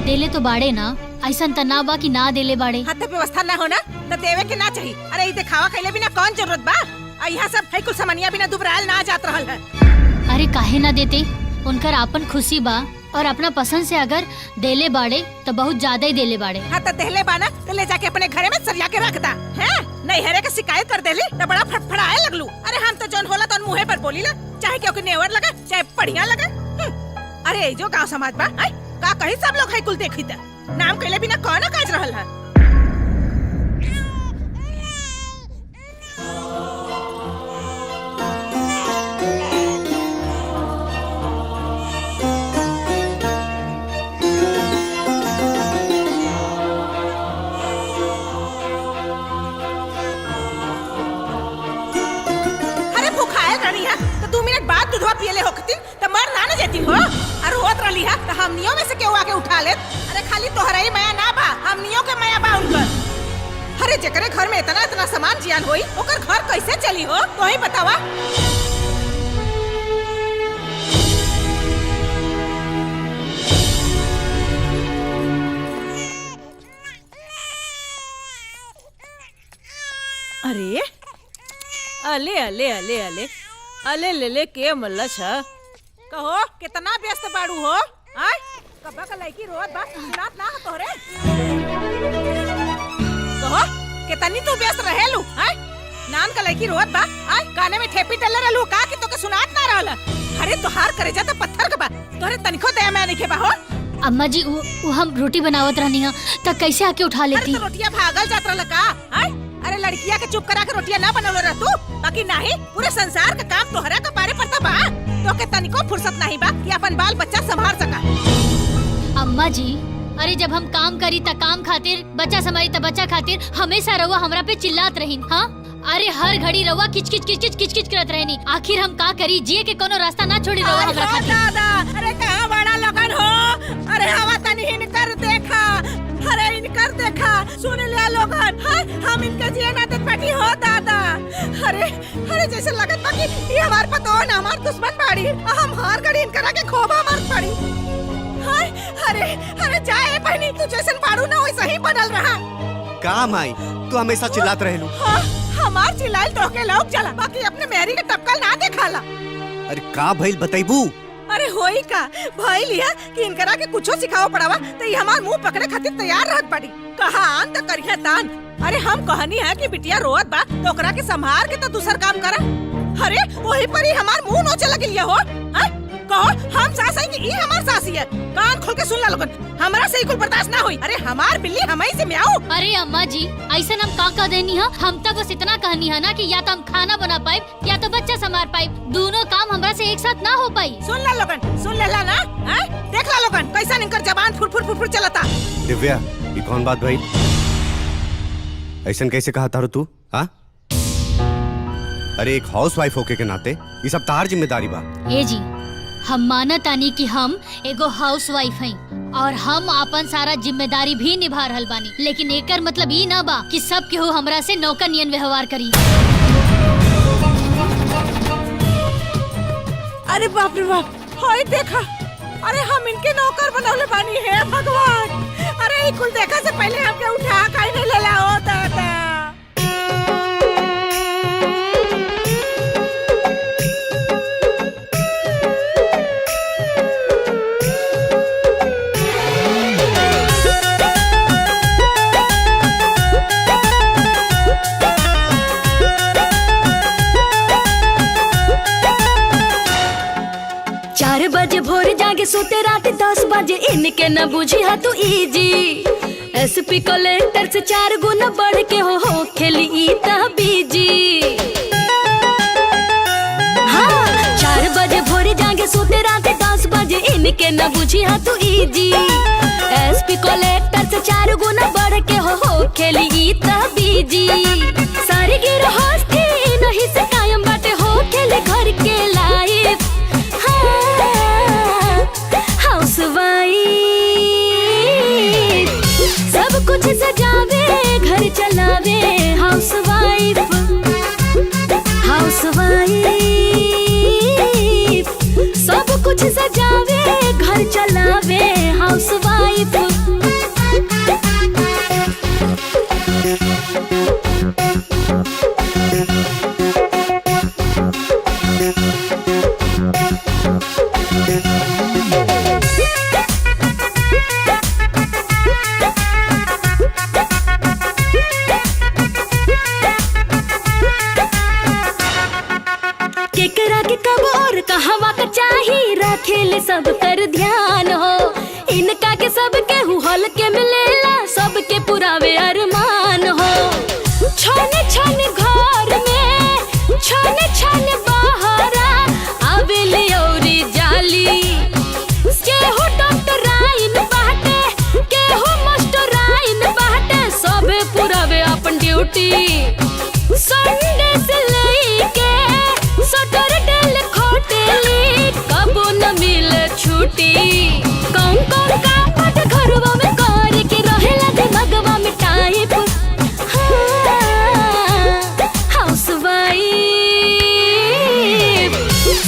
देले तो बाड़े ना, ऐसा त ना बा कि ना देले बाड़े। हाथ व्यवस्था ना होना तो देवे के ना चाहिए। अरे ई दिखावा कैले बिना कौन जरूरत बा। यहाँ सब है कुछ सामानिया बिना दुबरायल ना जात रहल है। अरे काहे ना देते, उनकर आपन खुशी बा और अपना पसंद से अगर देले बाड़े तो बहुत ज्यादा ही देले बाड़े। हाँ तो देले बाना तो ले जाके अपने घरे में सरिया के रख दा है। नहीं हेरे के शिकायत कर देली तो बड़ा फटफड़ाए लगलू। अरे हम तो जौन होला तो मुँहे पर बोली ला, चाहे क्योंकि नेवर लगा चाहे बढ़िया लगा। अरे जो गाँव समाज बा का कही सब लोग है कुल देखी त नाम कैले बिना कौन काज रहल है। पियले होखती तो मर ना जेती हो। और होत रली है तो हमनियों में से केहू आके उठा ले। अरे खाली तोहरा ही माया ना बा, हमनियों के माया बा उनकर। अरे जेकरे घर में इतना सामान जियान होई ओकर घर कैसे चली हो तो ही बतावा। अरे अले अले अले अले अले ले ले के मल्ला छा कहो कितना व्यस्त बाड़ू हो। आय कब्बा का लड़की रोत बा सुनात ना हो तोहरे। कहो कितनी तू व्यस्त रहेलू। आय नान का लड़की रोत बा आय काने में ठेपी डले रहलू का कि तोके सुनात ना रहल। अरे तोहार करे जा तो पत्थर के बा तोहरे तनिको दया मैं नहीं के बा हो। अम्मा जी वो हम रोटी बनावत रहनी है तो कैसे आके उठा लेती। अरे तो रोटियां भागल जात रहल का। आय अरे लड़किया के चुप करा के रोटियां ना बनौले रह तू। बाकी नहीं पूरे संसार का काम तोहरा के बारे पड़ता बा। तो के तनिको फुर्सत नहीं बा कि अपन बाल बच्चा संभाल सका। अम्मा जी अरे जब हम काम करी त काम खातिर, बच्चा संभाली त बच्चा खातिर हमेशा रहुआ हमरा पे चिल्लात रही। हाँ अरे हर घड़ी रहुआ किच किच किच किच किच किच करत रहनी। आखिर हम का करी, जिए के कोनो रास्ता ना छोड़ी रहुआ हमरा खातिर। दादा अरे कहां बड़ा लगन हो। अरे हवा तनी इनकर देखा, अरे इनकर देखा सुन लिया लोगन। हम इनके जिए ना देख पाटी हो दादा। अरे जैसे लगत बा कि ये हमार पतो ना हमार दुश्मन बाड़ी। हम हर घड़ी इनकर आके खोबा मार पड़ी। अरे जाए बहनी तू जैसन बाड़ू ना वैसा ही बनल रहा। का माई तू हमेशा चिल्लात रहेलू। हमार चिल्लाइल तो के लोग चला, बाकी अपने मेरी के टपकल ना देखाला। अरे का भइल बताइबू। अरे होई का भाई लिया कि इनकरा के कुछो सिखाओ पड़ावा तो ये हमार मुंह पकड़े खातिर तैयार रहत पड़ी। कहा आन तो करिया तान। अरे हम कहनी है कि बिटिया रोत बा तो ओकरा के संभाल के तो दूसर काम करा। अरे वही पर ही हमार मुंह नोचे लग लिया हो। कहो हम सास है कि ई हमार सासी है। कान खोल के सुन ला लोगन, हमरा से कुल बर्दाश्त ना हुई। अरे हमार बिल्ली हमई से म्याऊ। अरे अम्मा जी ऐसा हम का कह देनी है। हम तो बस इतना कहनी है ना कि या तो हम खाना बना पाए या तो बच्चा संभाल पाए, दोनों काम हमरा से एक साथ ना हो पाई। सुन ला लोगन, सुन लेला ना। देख ला लोगन कैसा इनकर जबान फुर फुर फुर फुर चलता। दिव्या ये कौन बात भाई, ऐसा कैसे कहा तारू तू। हाँ अरे एक हाउसवाइफ होके के नाते ये सब तार जिम्मेदारी बा। ए जी हम मानत आनी कि हम एगो हाउसवाइफ हैं और हम अपन सारा जिम्मेदारी भी निभा रहल बानी, लेकिन एकर मतलब ई ना बा कि सब केहू हमरा से नौकर नियन व्यवहार करी। अरे बाप रे बाप हाय देखा। अरे हम इनके नौकर बनौले बानी है भगवान। अरे कुल देखा से पहले हमके उठा काहे नहीं लेला हो दादा। बजे भोर जागे सोते रात 10 बजे इनके न बुझी हा तू इजी। एसपी कलेक्टर से 4 गुना बढ़ के हो खेली इता बीजी। हाँ 4 बजे भोर जागे सोते रात 10 बजे इनके न बुझी हा तू इजी। एसपी कलेक्टर से 4 गुना बढ़ के हो खेली ई त बीजी सारी गिर हस्ती नहीं से कायम बाटे हो खेले घर के लाइफ हाउसवाइफ सब कुछ सजावे घर चलावे हाउसवाइफ हाउसवाइफ सब कुछ सजावे घर चलावे हाउसवाइफ केकरा के कब और कहवा का चाही रखेले सब कर ध्यान हो इनका के सब के हल के मिलेला सबके पुरावे अरमान हो छने छने घर में छने छने बहरा आवेली औरी जाली केहू डॉक्टर आइन बाटे केहू मास्टर आइन बाटे सबे पुरावे अपन ड्यूटी संडे से लेके सैटरडे ले खोटेली कबो न मिले छुट्टी कौन कौन काम बाटे घरवा में करे के रहेला दिमागवा में टाइप हाउसवाइफ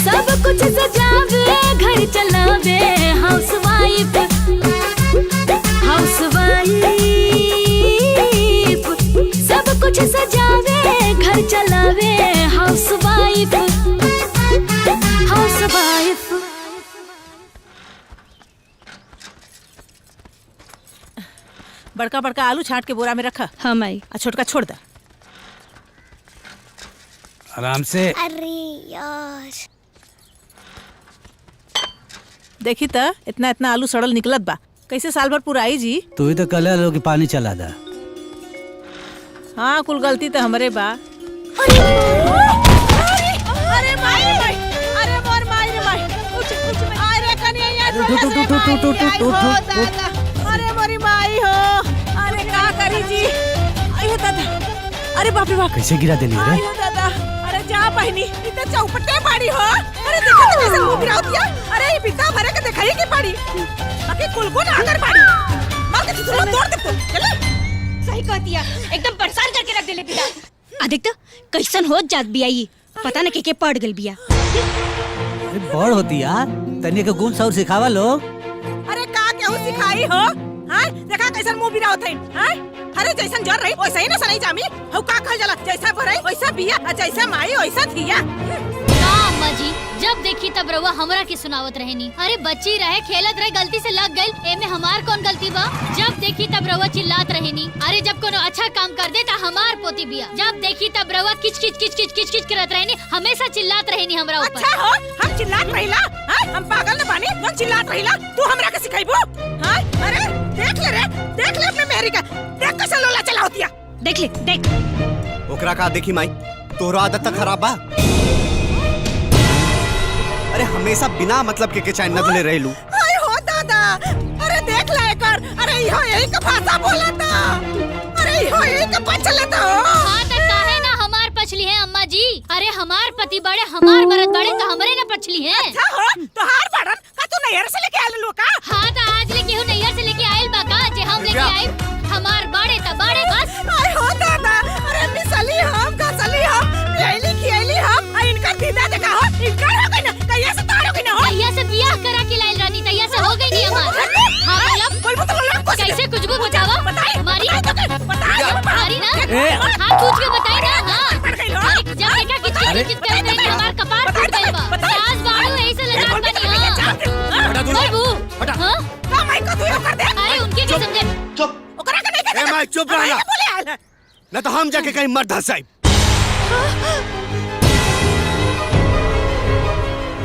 सब कुछ सजावे घर चलावे हाउसवाइफ हाउसवाइफ सब कुछ सजावे घर चलावे हाउसवाइफ हाउसवाइफ बड़का बड़का आलू छांट के बोरा में रखा। हाँ माई। छोटका छोड़ दा। आराम से। अरे यार देखी त इतना इतना आलू सड़ल निकलत बा कैसे साल भर पुराई जी। तू ही तो कल लोग पानी चला दा। हाँ कुल गलती तो हमरे बा। अरे माई रे माई अरे मोर माई रे माई उठ अरे कन्या यार अरे मोरी माई हो अरे का करी जी आयो दादा अरे बाप रे बाप कैसे गिरा देली रे आयो दादा अरे जा बहनी इतना चौपटे पाड़ी हो अरे देखो तो कैसे मुंह गिराव दिया अरे ये पिता भरे के दिखाई के पाड़ी आके कुल को ना आकर पाड़ी मार के तुझे तोड़ दे तो चले सही कह दिया एकदम परेशान करके रख देले पिता आ देख तो कैसन हो जात बिया ई पता न के पड़ गल बिया अरे बड़ होती यार तनिए के गुण सौर सिखावा लोग अरे का केहू सिखाई हो हां देखा कैसन मुंह बिरा होतै हां अरे जैसन जर रही वैसा ही ना सनई जामी हउ का कहल जाला जैसा भरई वैसा बिया जैसा माई वैसा थिया अम्मा जी जब देखी तब रउआ हमरा की सुनावत रहनी अरे बच्ची रहे खेलत रहे गलती से लग गई एमे हमार कौन गलती बा जब देखी तब रउआ चिल्लात रहनी अरे जब कोनो अच्छा काम कर दे ता हमार पोती बिया जब देखी तब रउआ किच किच किच किच किच किच करत रहनी हमेशा चिल्लात रहनी हमरा ऊपर अच्छा हो हम चिल्लात रहिला हां हम पागल न बानी हम चिल्लात रहिला तू हमरा के सिखाइबो हां अरे देख ले अपने मेहरी का देख कैसे लोला चलावतिया देख ले देख ओकरा का देखी माई तोरा आदत त खराब बा अरे हमेशा बिना मतलब के चाय नजले रहलू हाय हो दादा अरे देख ले कर अरे इहो यही का भाषा बोलता अरे इहो यही का पचलता हां त काहे ना हमार पछली है अम्मा जी अरे हमार पति बड़े हमार मरद बड़े त हमरे ना पछली है अच्छा हो तो हार पड़न का तू नैयर से लेके आइल लो का हां त आज लेके हूं नैयर से लेके आइल बा का जे हम लेके आइल हमार बड़े त बड़े बस हाय हो दादा अरे मिसली हम का सली हम खियाली हम आ इनका दीदा देखा हो इनका हो गई ना कहिया से तार हो गई ना हो तैया से बियाह करा के लाइल रानी तैया से हो गई नहीं हमार हां मतलब बोल तो लोग कैसे कुछ भी बतावा मारी मारी ना हां पूछ के बताई ना हां जब देखा कि चीज कर रही हमार कपार फूट गइल बा सास बाड़ू ऐसे लगा बनी हां बाबू हां का माई को तू कर दे अरे उनके के समझे चुप ओकरा के नहीं कर ए माई चुप रहना न तो हम जाके कहीं मर धसाई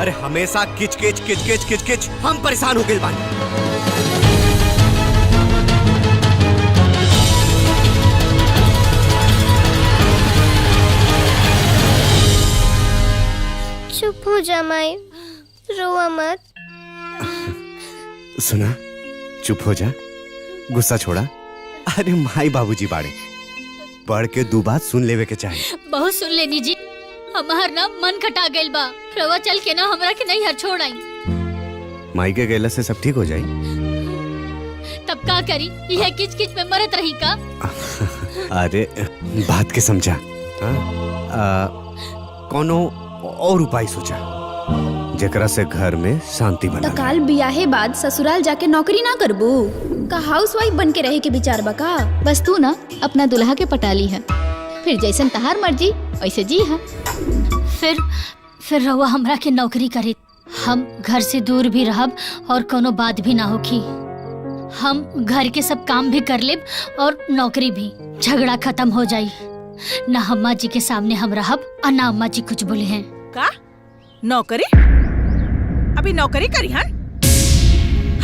अरे हमेशा किच किच किच किच किच किच हम परेशान हो गए बानी चुप हो जा माई रोआ मत सुना चुप हो जा गुस्सा छोड़ा। अरे माई बाबूजी बाड़े, पढ़ के दो बात सुन लेवे के चाहिए। बहुत सुन लेनी जी, हमार ना मन खटा गइल बा। रवा चल के ना हमरा के नहीं हर छोड़ आई। माई के गैला से सब ठीक हो जाई। तब का करी, यह किच किच में मरत रही का। अरे बात के समझा। कोनो और उपाय सोचा जेकरा से घर में शांति बना। तो काल बियाहे बाद ससुराल जाके नौकरी ना करबू का हाउसवाइफ बन के रहे के विचार बा का? बस तू ना अपना दुल्हा के पटाली है, फिर जैसन तहार मर्जी वैसे जी है। फिर रवा हमरा के नौकरी करे, हम घर से दूर भी रहब और कोनो बात भी ना होखी। हम घर के सब काम भी कर लेब और नौकरी भी। झगड़ा खत्म हो जाई। ना अम्मा जी के सामने हम रहब और ना अम्मा जी कुछ बोले हैं। का नौकरी? अभी नौकरी करी हन?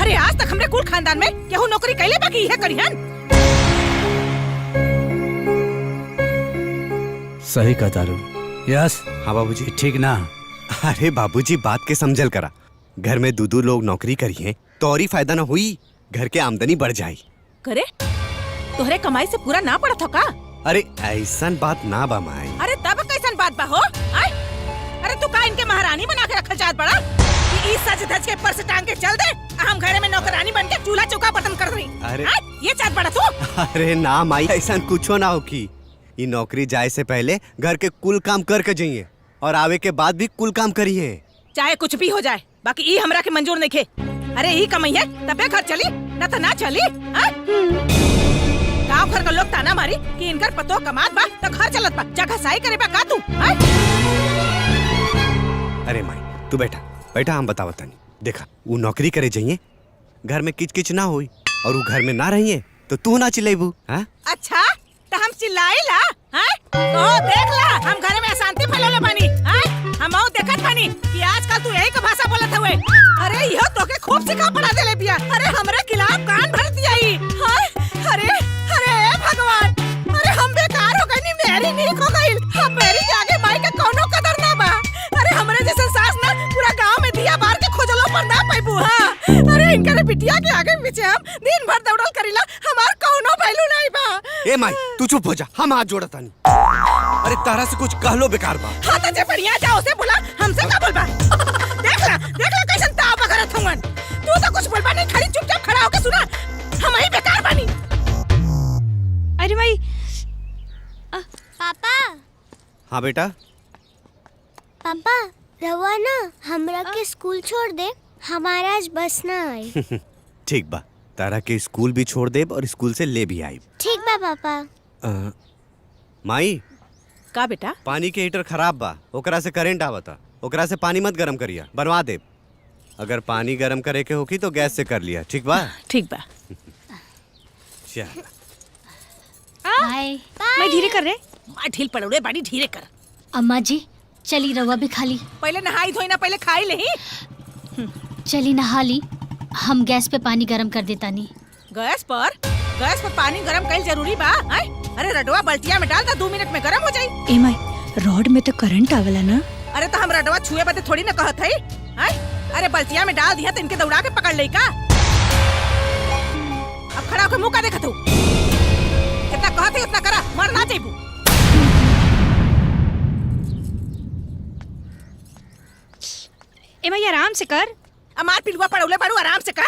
अरे आज तक हमरे कुल खानदान में केहू नौकरी कैले बाकी है करी हन? सही कहा तारू। यस। हाँ बाबूजी। ठीक ना? अरे बाबूजी बात के समझल करा। घर में दो लोग नौकरी करी है तो और ही फायदा ना हुई, घर के आमदनी बढ़ जाए। करे तोहरे कमाई से पूरा ना पड़ा था का? अरे ऐसन बात ना बा माई। अरे तब कैसन बात बा हो? आय? अरे तू का इनके महारानी बना के रखल चाहत बड़ा कि इस सज धज के पर से टांग के चल दे, हम घरे में नौकरानी बन के चूल्हा चौका बर्तन कर रही। अरे ये चाहत बड़ा तू? अरे ना माई, ऐसा कुछो ना हो की। ये नौकरी जाए से पहले घर के कुल काम करके जाइए और आवे के बाद भी कुल काम करिए। चाहे कुछ भी हो जाए, बाकी ई हमरा के मंजूर नहीं खे। अरे ई कमाई है तबे घर चली, न तो ना चली। गाँव घर का लोग ताना मारी कि इनकर पतो कमात बा तो घर चलत बा, जगह सही करे बा का तू? अरे माई तू बैठा हम बतावत नहीं। देखा वो नौकरी करे जाइए, घर में किच किच ना होई और वो घर में ना रहिए तो तू ना चिल्लाइबू। अच्छा तो हम चिल्लाइला? तो देख ला हम घर में अशांति फैलाले बानी। हम और देखत बानी कि आजकल तू यही का भाषा बोलत हुए। अरे यो तोके खूब सिखा पढ़ा देले बिया। अरे हमरे खिलाफ कान भर दिया ही। अरे अरे भगवान, अरे हम बेकार हो गई, मेरी नीक हो गई। अब मेरी आगे माई का कोनो कदर ना बा। अरे हमरे जैसे सास ना पूरा गांव में दिया बार के खोजलो पर ना पाइबू। अरे इनके बिटिया के आगे पीछे हम दिन भर दौड़ल करीला, हमार कोनो वैल्यू नहीं बा। ए माई तू चुप हो जा, हम हाथ जोड़ता नहीं। अरे तारा से कुछ कहलो बेकार बा। हाँ तो जे बढ़िया जाओ से बोला, हमसे का बोलबा? देख ला कैसन ताव बगरत हवन। तू तो कुछ बोलबा नहीं, खाली चुपचाप खड़ा होके सुना। हम ही बेकार बानी। अरे भाई पापा। हाँ बेटा। पापा रवा ना हमरा के स्कूल छोड़ दे, हमारा आज बस ना आई। ठीक बा, तारा के स्कूल भी छोड़ देब और स्कूल से ले भी आई। ठीक बा पापा। माई का बेटा? पानी के हीटर खराब बा, ओकरा से करंट आवता। ओकरा से पानी मत गरम करिया, बनवा देब। अगर पानी गरम करे के होगी तो गैस से कर लिया। ठीक बा? ठीक बा। चल बाय। मैं धीरे कर रहे। मां ढील पड़ोड़े बाड़ी, धीरे कर। अम्मा जी चली, रवा भी खा ली। पहले नहाई धोई ना, पहले खाई ले ही। चली नहा ली, हम गैस पे पानी गरम कर देता नहीं। गैस पर पानी गरम कईल जरूरी बा? अरे रडवा बल्टिया में डाल, 2 मिनट में गरम हो जाई। ए माई रॉड में तो करंट आवेला ना? अरे तो हम रडवा छुए बदे थोड़ी ना कहत है। अरे बल्टिया में डाल दिया तो इनके दौड़ा के पकड़ ले का? अब खड़ा होकर मुंह का देखत हो? कितना कहत है उतना करा, मर ना जाइबू। ए भाई आराम से कर। अमार पिलुआ पड़ौले बाड़ू, आराम से कर।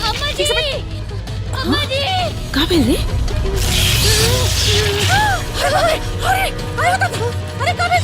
अम्मा जी, अम्मा जी। कहाँ पे रे? अरे कहाँ पे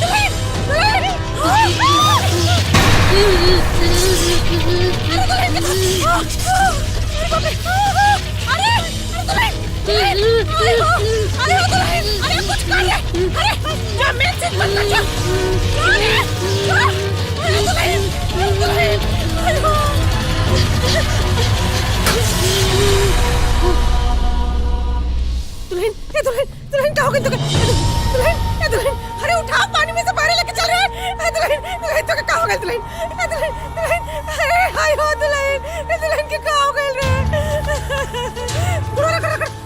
दुल्हन, क्या हो गई? दुल्हन, अरे उठाओ दुल्हन तो का हो गइल दुल्हन अरे हाय हो दुल्हन के का हो गइल रे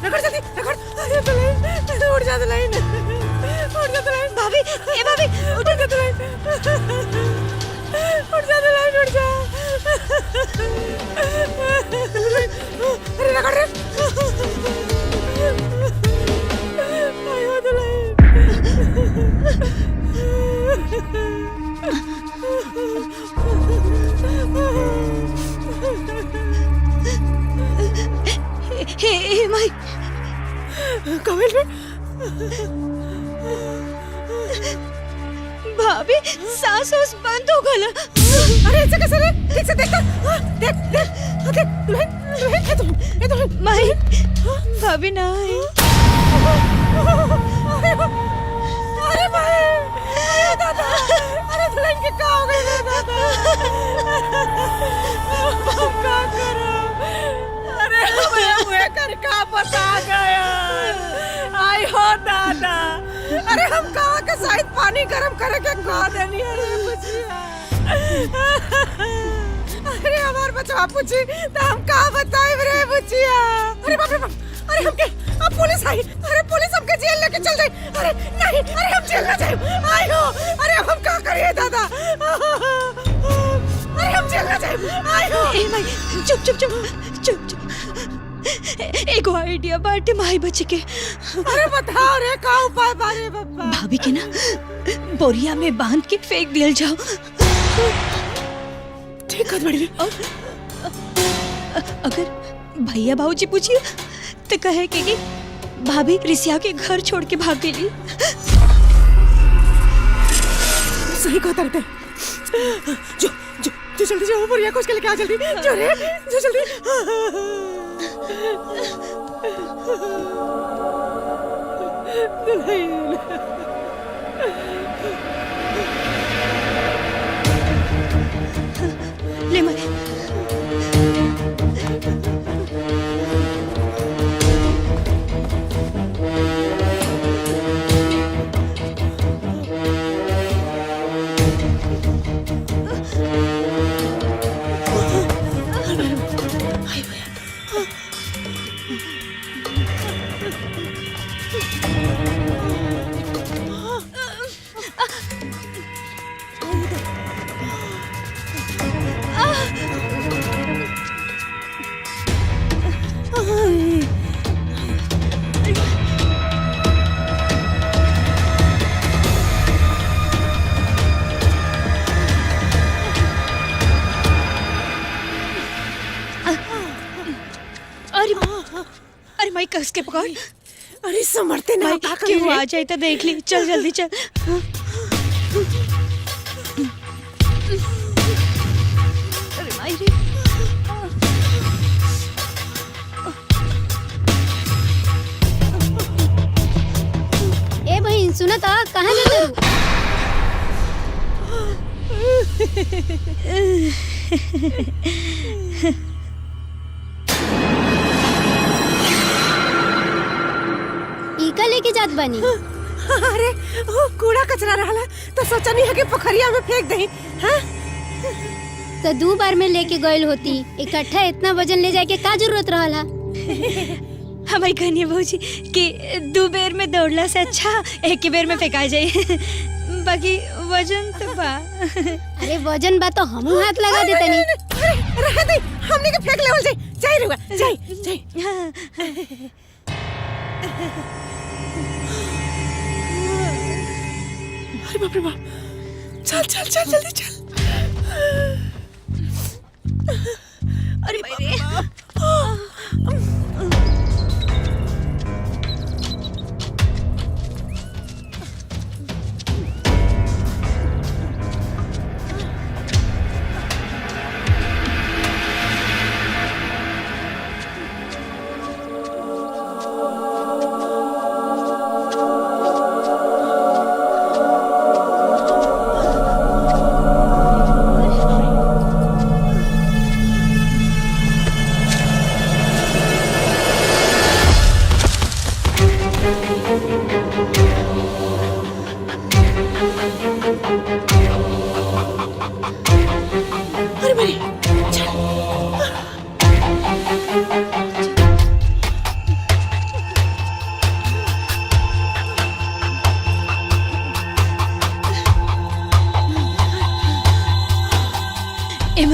रगड़ जल्दी रगड़ अरे दुल्हन उठ जा दुल्हन भाभी ए भाभी उठ जा दुल्हन उठ जा अरे रगड़ रे हाय हो हे माई कमिल रे भाभी सांस बंद हो गल। अरे ऐसे कैसे रे ठीक से देख देख दुल्हन माई भाभी ना आई। अरे भाई अरे दादा अरे दुल्हन के का हो गई दादा हम का करो अरे हुए कर का बता गया आई हो दादा अरे हम कहा के शायद पानी गरम करे के कहा देनी अरे बुझिया अरे हमार बचवा पूछी तो हम का बताए रे बुझिया अरे बाप रे बाप अरे हमके अब पुलिस आई अरे पुलिस हमके जेल लेके चल गई अरे नहीं अरे हम जेल ना जाए आई हो अरे अब हम क्या करिए दादा अरे हम जेल ना जाए आई हो ए माई चुप एगो आइडिया बाटे माई बच्चे के। अरे बताओ रे का उपाय बारे बाबा भाभी के ना बोरिया में बांध के फेंक दिया जाओ। ठीक है बड़ी और अगर भैया भाऊजी पूछिए तो कहे कि भाभी रिसिया के घर छोड़ के भाग गई। सही कहा तरते जो जो जो जल्दी जाओ बोरिया को उसके लेके आ जल्दी जो रे जो जल्दी ले माई अरे माई कस के पकड़। अरे समरते ना का कर क्यों आ जाए तो देख ली चल जल्दी चल। अरे माई रे ए बहन सुनो तो कहाँ जा रही इका लेके जात बनी। अरे वो कूड़ा कचरा रहला तो सोचा नहीं है कि पोखरिया में फेंक दही हां तो 2 बार में लेके गइल होती इकट्ठा इतना वजन ले जाए के का जरूरत रहला। हमारी कहनी भौजी कि 2 बेर में दौड़ला से अच्छा एक ही बेर में फेंका जाए। बाकी वजन तो बा। अरे वजन बा तो हमहू हाथ लगा देते नहीं। अरे रह दे हमने के फेंक लेवल जाई रुआ जाई अरे बाप रे बाप चल जल्दी चल। अरे भाई रे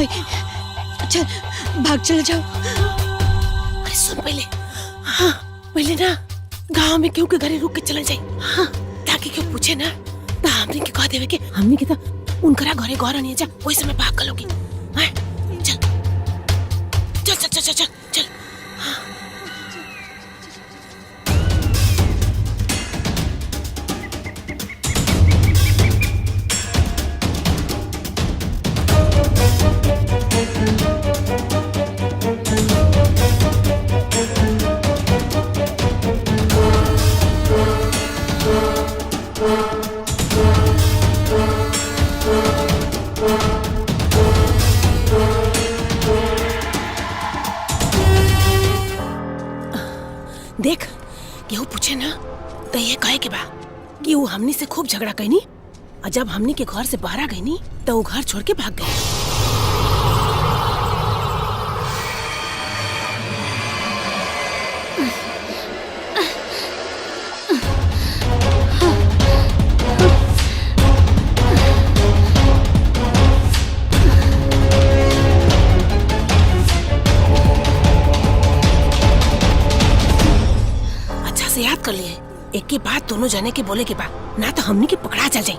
भाई चल भाग चले जाओ। अरे सुन पहले, हाँ पहले ना गांव में क्यों के घरे रुक के चले जाए, हाँ ताकि क्यों पूछे ना तो हमने के कह देवे के हमने के तो उनकरा घरे गौर नहीं जा, वही समय भाग कलोगी। हाँ चल चल चल चल चल चल, चल। देख केहू पूछे ना तो ये कहे के बा कि वो हमनी से खूब झगड़ा कैनी और जब हमनी के घर से बाहर आ गई नी तो वो घर छोड़ के भाग गई। याद कर लिए एक के बाद दोनों जाने के बोले के बाद ना तो हमनी के पकड़ा चल जाए।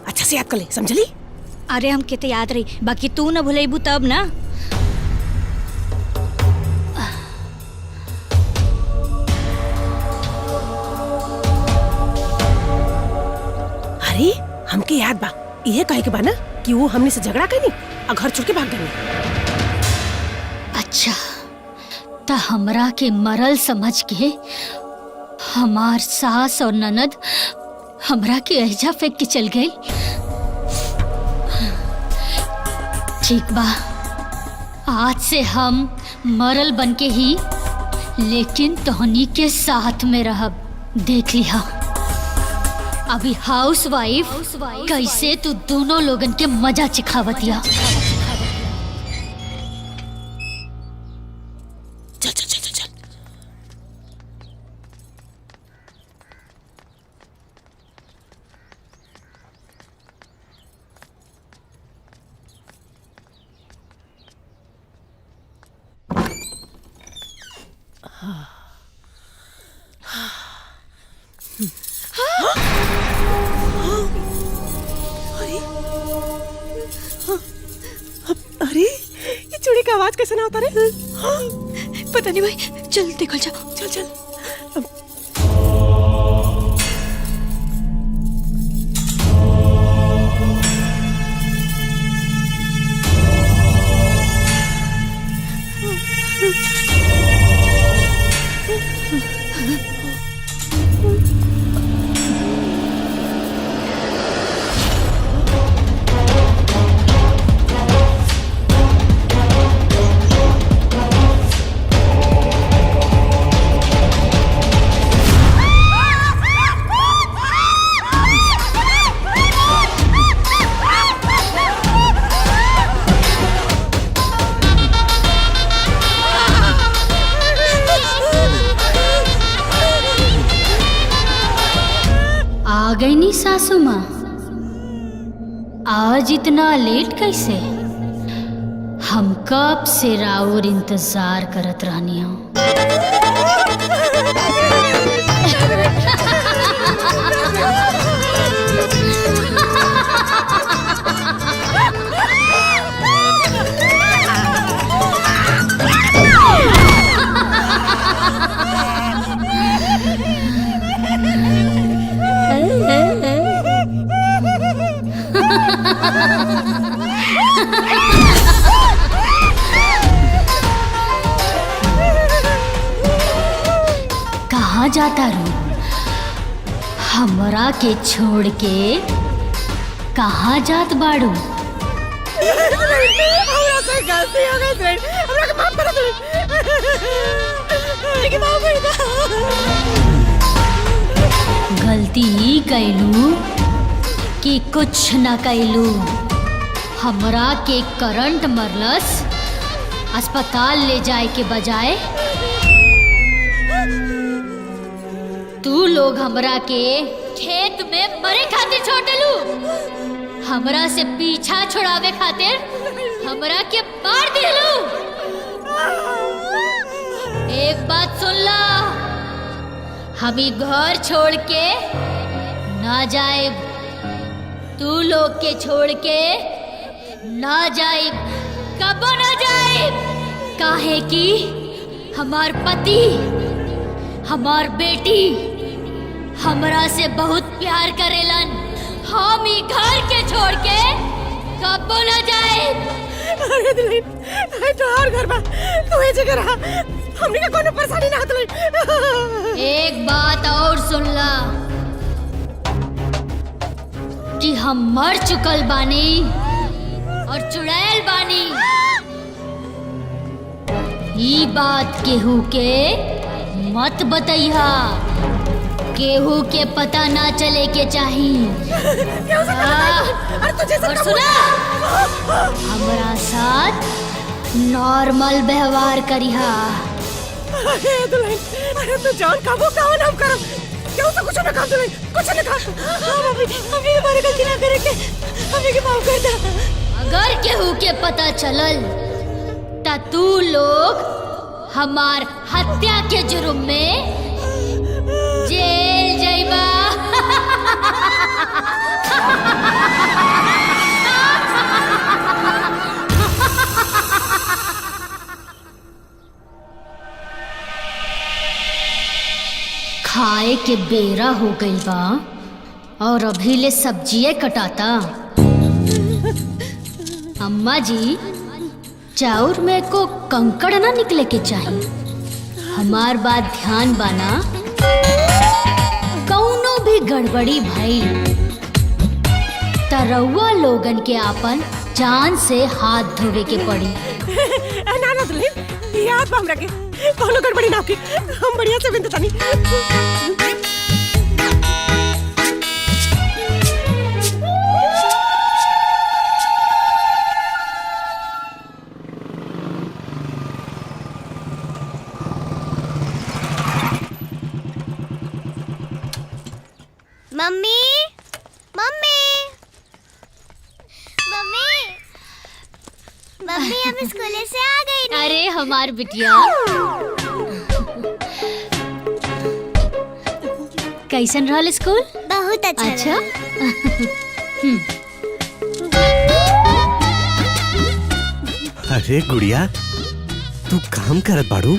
अच्छा से याद कर ले, समझली? अरे हम के तो याद रही, बाकी तू न भुलेबू तब ना। अरे हमके याद बा, ये कहे के बा ना कि वो हमने से झगड़ा करी और घर छोड़ के भाग गई। अच्छा तो हमरा के मरल समझ के हमार सास और ननद हमरा के एहजा फेंक के चल गई। ठीक बा, आज से हम मरल बन के ही लेकिन तोहनी के साथ में रहब। देख लिहा अभी हाउस वाइफ कैसे तू दोनों लोगन के मजा चिखावतिया। अरे ये चूड़ी का आवाज कैसे ना होता रे? पता नहीं भाई, चल देखो जाओ। चल चल। आ गई नी सासू माँ, आज इतना लेट कैसे? हम कब से राउर इंतजार करत रहनी हो। कहाँ जाता रू? हमरा के छोड़ के कहाँ जात बाड़ू? गलती हो गई फ्रेंड, हमरा के माफ कर दे। लेकिन माफ कर दे। गलती ही कैलू कि कुछ न कैलू? हमरा के करंट मरलस, अस्पताल ले जाए के बजाय तू लोग हमरा के खेत में मरे खातिर छोड़ देलू। हमरा से पीछा छुड़ावे खातिर हमरा के मार दिलू। एक बात सुन ला, हम ई घर छोड़ के ना जाए, तू लोग के छोड़ के ना जाए, कबो ना जाए। काहे कि हमार पति, हमार बेटी हमरा से बहुत प्यार करेलन। हम ई घर के छोड़ के कबो ना जाए। अरे दुल्हन तोहार घर बा, तू ए जगह रहा, हमने का कोनो परेशानी ना होत। एक बात और सुन ला कि हम मर चुकल बानी और चुड़ैल बानी। ई बात केहू के मत बतैहा, केहू के पता ना चले के चाही। और सुना, हमरा साथ नॉर्मल व्यवहार करिहा। अरे दुल्हन, अरे तू जान काबू कावन हम करब, क्यों से कुछ ना काम दुल्हन, कुछ ना काम। अभी हमारी गलती ना करे के, हमें के माफ कर दे। अगर केहू के पता चलल ता तू लोग हमार हत्या के जुर्म में जेल जाइबा। खाए के बेरा हो गइल बा और अभी ले सब्जियां कटाता। अम्मा जी, चाउर में को कंकड़ ना निकले के चाहिए। हमार बात ध्यान बाना, कौनो भी गड़बड़ी भई तरौआ लोगन के आपन जान से हाथ धोवे के पड़ी। ना ना दुल्हन, याद बा हमरा के, कोनो गड़बड़ी ना होगी, हम बढ़िया से बिंद तानी। मम्मी मम्मी मम्मी मम्मी, हम स्कूल से आ गई ना। अरे हमार बिटिया, कैसन रहल स्कूल? बहुत अच्छा। अरे गुड़िया, तू काम करत बाड़ू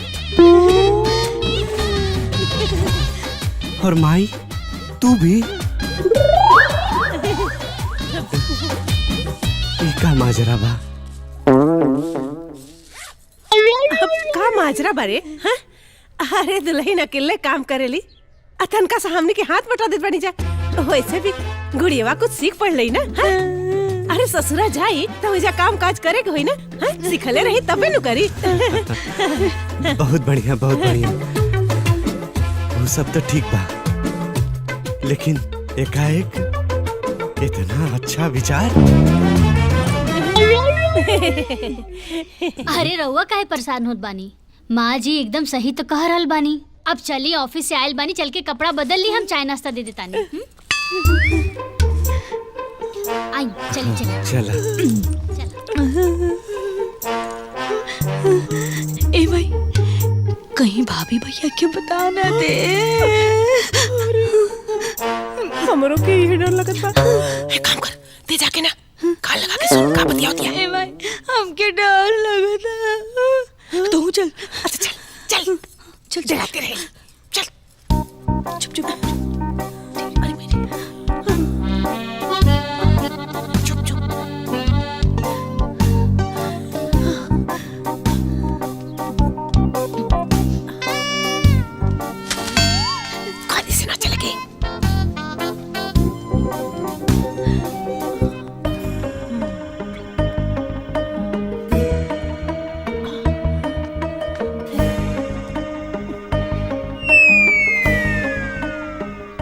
और माई तू भी? का माजरा बा? का माजरा बारे? हाँ? अरे दुल्हन अकेले काम करेली, अतनका सा हमने के हाथ बटा देत बनी जा। वैसे भी गुड़िया कुछ सीख पढ़ लई ना। हाँ? अरे ससुरा जाई तो जा काम काज करे के होई ना। हाँ? सिखले रही तबे नु करी। बहुत बढ़िया, बहुत बढ़िया। वो सब तो ठीक बा, लेकिन एकाएक इतना अच्छा विचार। अरे रउआ काहे परेशान होत बानी? माँ जी एकदम सही तो कह रहल बानी। अब चली, ऑफिस से आयल बानी, चल के कपड़ा बदल ली, हम चाय नाश्ता दे देतानी। आई चली चली। चला। ए भाई, कहीं भाभी भैया के बता ना दे। हमरो के ये डर लगत बा। एक काम कर, दे जाके ना कान लगा के सुन का बतियावत है। ए भाई, हमके डर लगता। तू चल। अच्छा चल चल चल, जगाते रहे। चल चुप चुप। अरे मेरी चुप चुप। कान से ना चले गए।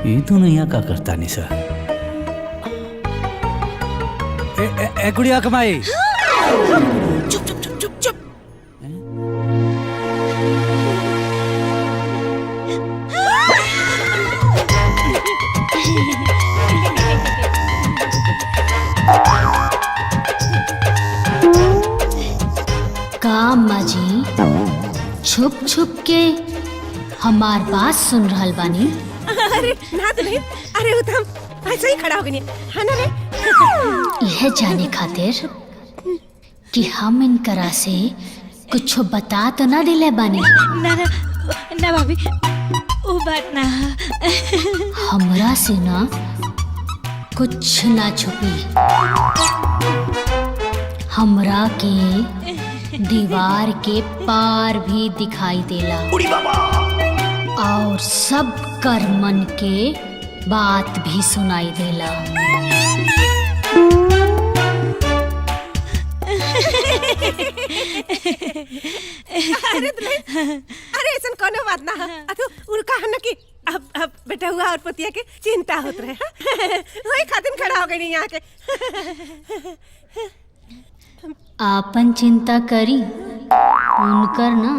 ये दोनों यहाँ का करता नहीं सर। ए गुड़िया कमाई। चुप चुप चुप चुप चुप। छुप छुप के हमार बात सुन रहल बानी। अरे ना दुल्हन, अरे वो तो हम ऐसे ही खड़ा हो गए है ना रे। यह जाने खातिर कि हम इनकरा से कुछ बता तो ना दिले बानी। ना ना ना भाभी, वो बात ना। हमरा से ना कुछ ना छुपी। हमरा के दीवार के पार भी दिखाई देला और सब कर मन के बात भी सुनाई देला। अरे दुल्हन, अरे ऐसा कोनो बात ना। अतो उनका है ना कि अब बेटा हुआ और पतिया के चिंता होत रहे। वही खातिर खड़ा हो गई यहाँ के। आपन चिंता करी, उनकर ना।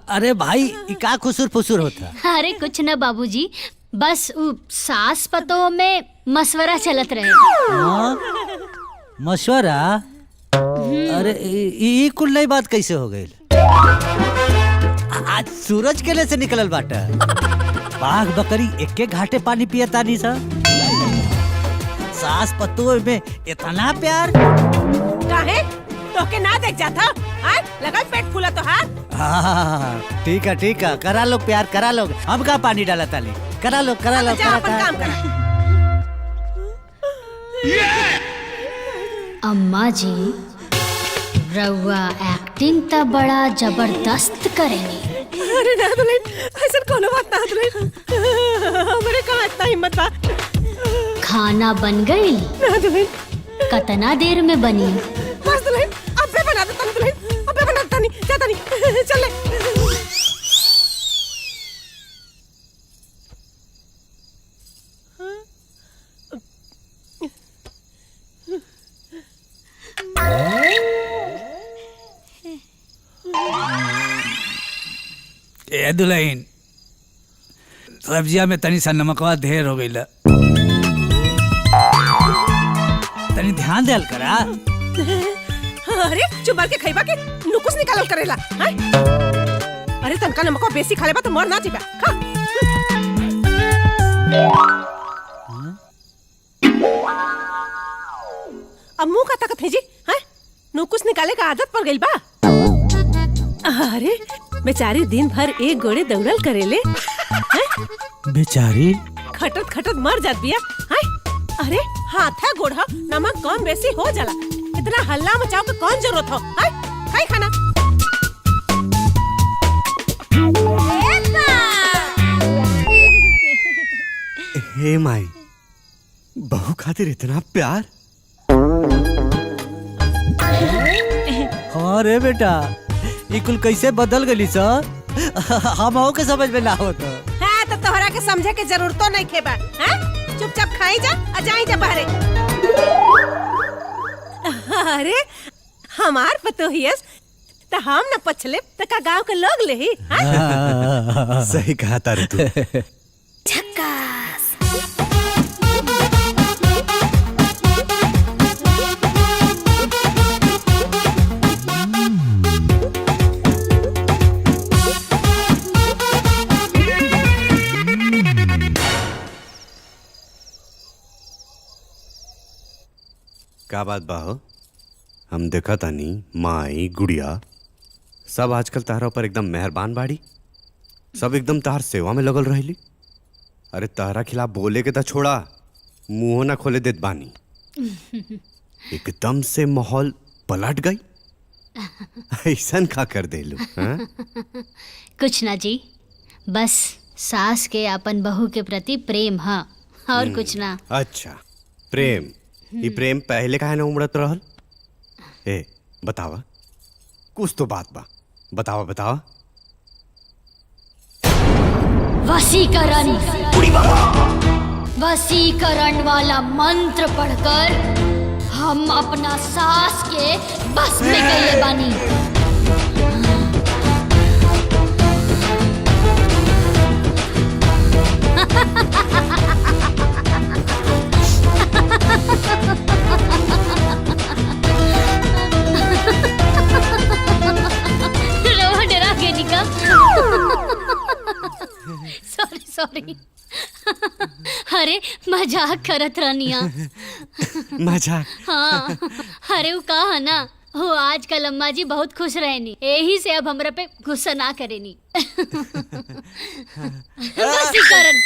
अरे भाई ई का खुसुर फुसुर होता। अरे कुछ ना बाबूजी, बस उ सास पतों में मशवरा चलत रहे। हाँ? मशवरा? अरे ई कुल नई बात कैसे हो गई? आज सूरज केले से निकलल बाटा। बाघ बकरी एके घाटे पानी पियता नहीं सा। सास पतों में इतना प्यार काहे? तो के ना देख जाता? हाँ? लगा पेट फूला तो हाँ? ठीक है करा लो प्यार करा लो। हम का पानी डाला ताली? करा लो जा अपन काम करा। अम्मा जी, रउआ एक्टिंग तो बड़ा जबरदस्त करेनी। अरे ना दुल्हन, ऐसा कोनो बात ना दुल्हन। हमरे कहाँ इतना हिम्मत बा। खाना बन गई? ना दुल्हन। कितना देर में बनी? बस दुल्हन, अबे बना देता नहीं दुल्हन, अबे बना देता नहीं, जाता नहीं, चल ले। ए दुल्हन, सब्जिया में तनी सा नमकवा ढेर हो गई। तनी ध्यान देल करा। अरे चुबार के खइबा के नुकुस निकालल करेला। हैं? अरे तनका नमकवा बेसी खा लेबा तो मर ना जीबा। खा। अब मुंह का ताकत है जी? हैं? नुकुस निकाले का आदत पड़ गई बा। अरे बेचारी दिन भर एक गोड़े दौड़ल करेले। बेचारी खटत खटत मर जात बिया। हैं? अरे हाथ है गोड़ा, नमक कम बेसी हो जाला। इतना हल्ला मचाओ के कौन जरूरत हो? हैं? खाई खाना। हे माई, बहू खातिर इतना प्यार? हाँ रे बेटा, ये कुल कैसे बदल गली सा? हम के समझ में ना होता। हाँ तो तोहरा के समझे के जरूरतो नहीं खेबा। हैं? चुपचाप खाई जा और जाई जा बाहरे। अरे हमार पतोहियस तो हम न पछले तो का गांव के लोग ले ही। सही कहा तारे तू। झक्कास। का बात बाहो? हम देखा तानी माई गुड़िया सब आजकल तारा ऊपर एकदम मेहरबान बाड़ी। सब एकदम तार सेवा में लगल रहेली। अरे तारा खिलाफ बोले के तो छोड़ा, मुंह ना खोले देत बानी। एकदम से माहौल पलट गई। ऐसा का कर देलू? हाँ? कुछ ना जी, बस सास के अपन बहू के प्रति प्रेम है और कुछ ना। अच्छा प्रेम, ये प्रेम पहले काहे ना उमड़त रहल? ए बतावा, कुछ तो बात बा, बतावा बतावा। वशीकरण, वशीकरण वाला मंत्र पढ़कर हम अपना सास के बस में गए बानी। डरा गए सॉरी। अरे मजाक करत रहनिया। मजाक? हाँ, अरे वो कहा है ना, वो आजकल अम्मा जी बहुत खुश रहेनी, यही से अब हमरा पे गुस्सा ना करेनी। वशीकरण।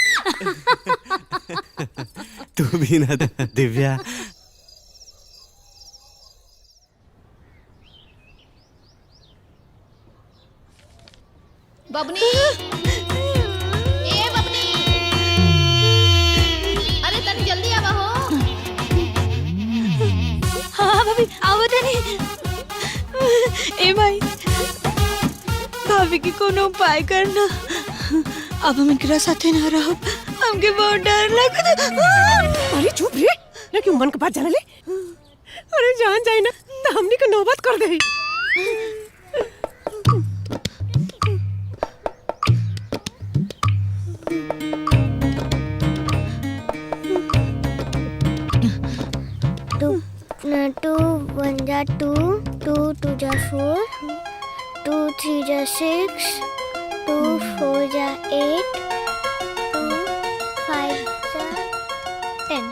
तू भी ना दिव्या। बबनी, ए बबनी, अरे तनी जल्दी आवा हो। हाँ भाभी आओ तनी। ए भाई भाभी की कोनो उपाय करना, अब हम इनके साथे ना रहो, हमके बहुत डर लगता। अरे चुप रे, लेकिन मन के बात जाने ले। अरे जान जाए ना तो हमनी के नौबत कर दे। टू वन जा 2, 2 2 जा 4, 2 3 जा 6, 2 4 जा 8, 2 5 जा 10।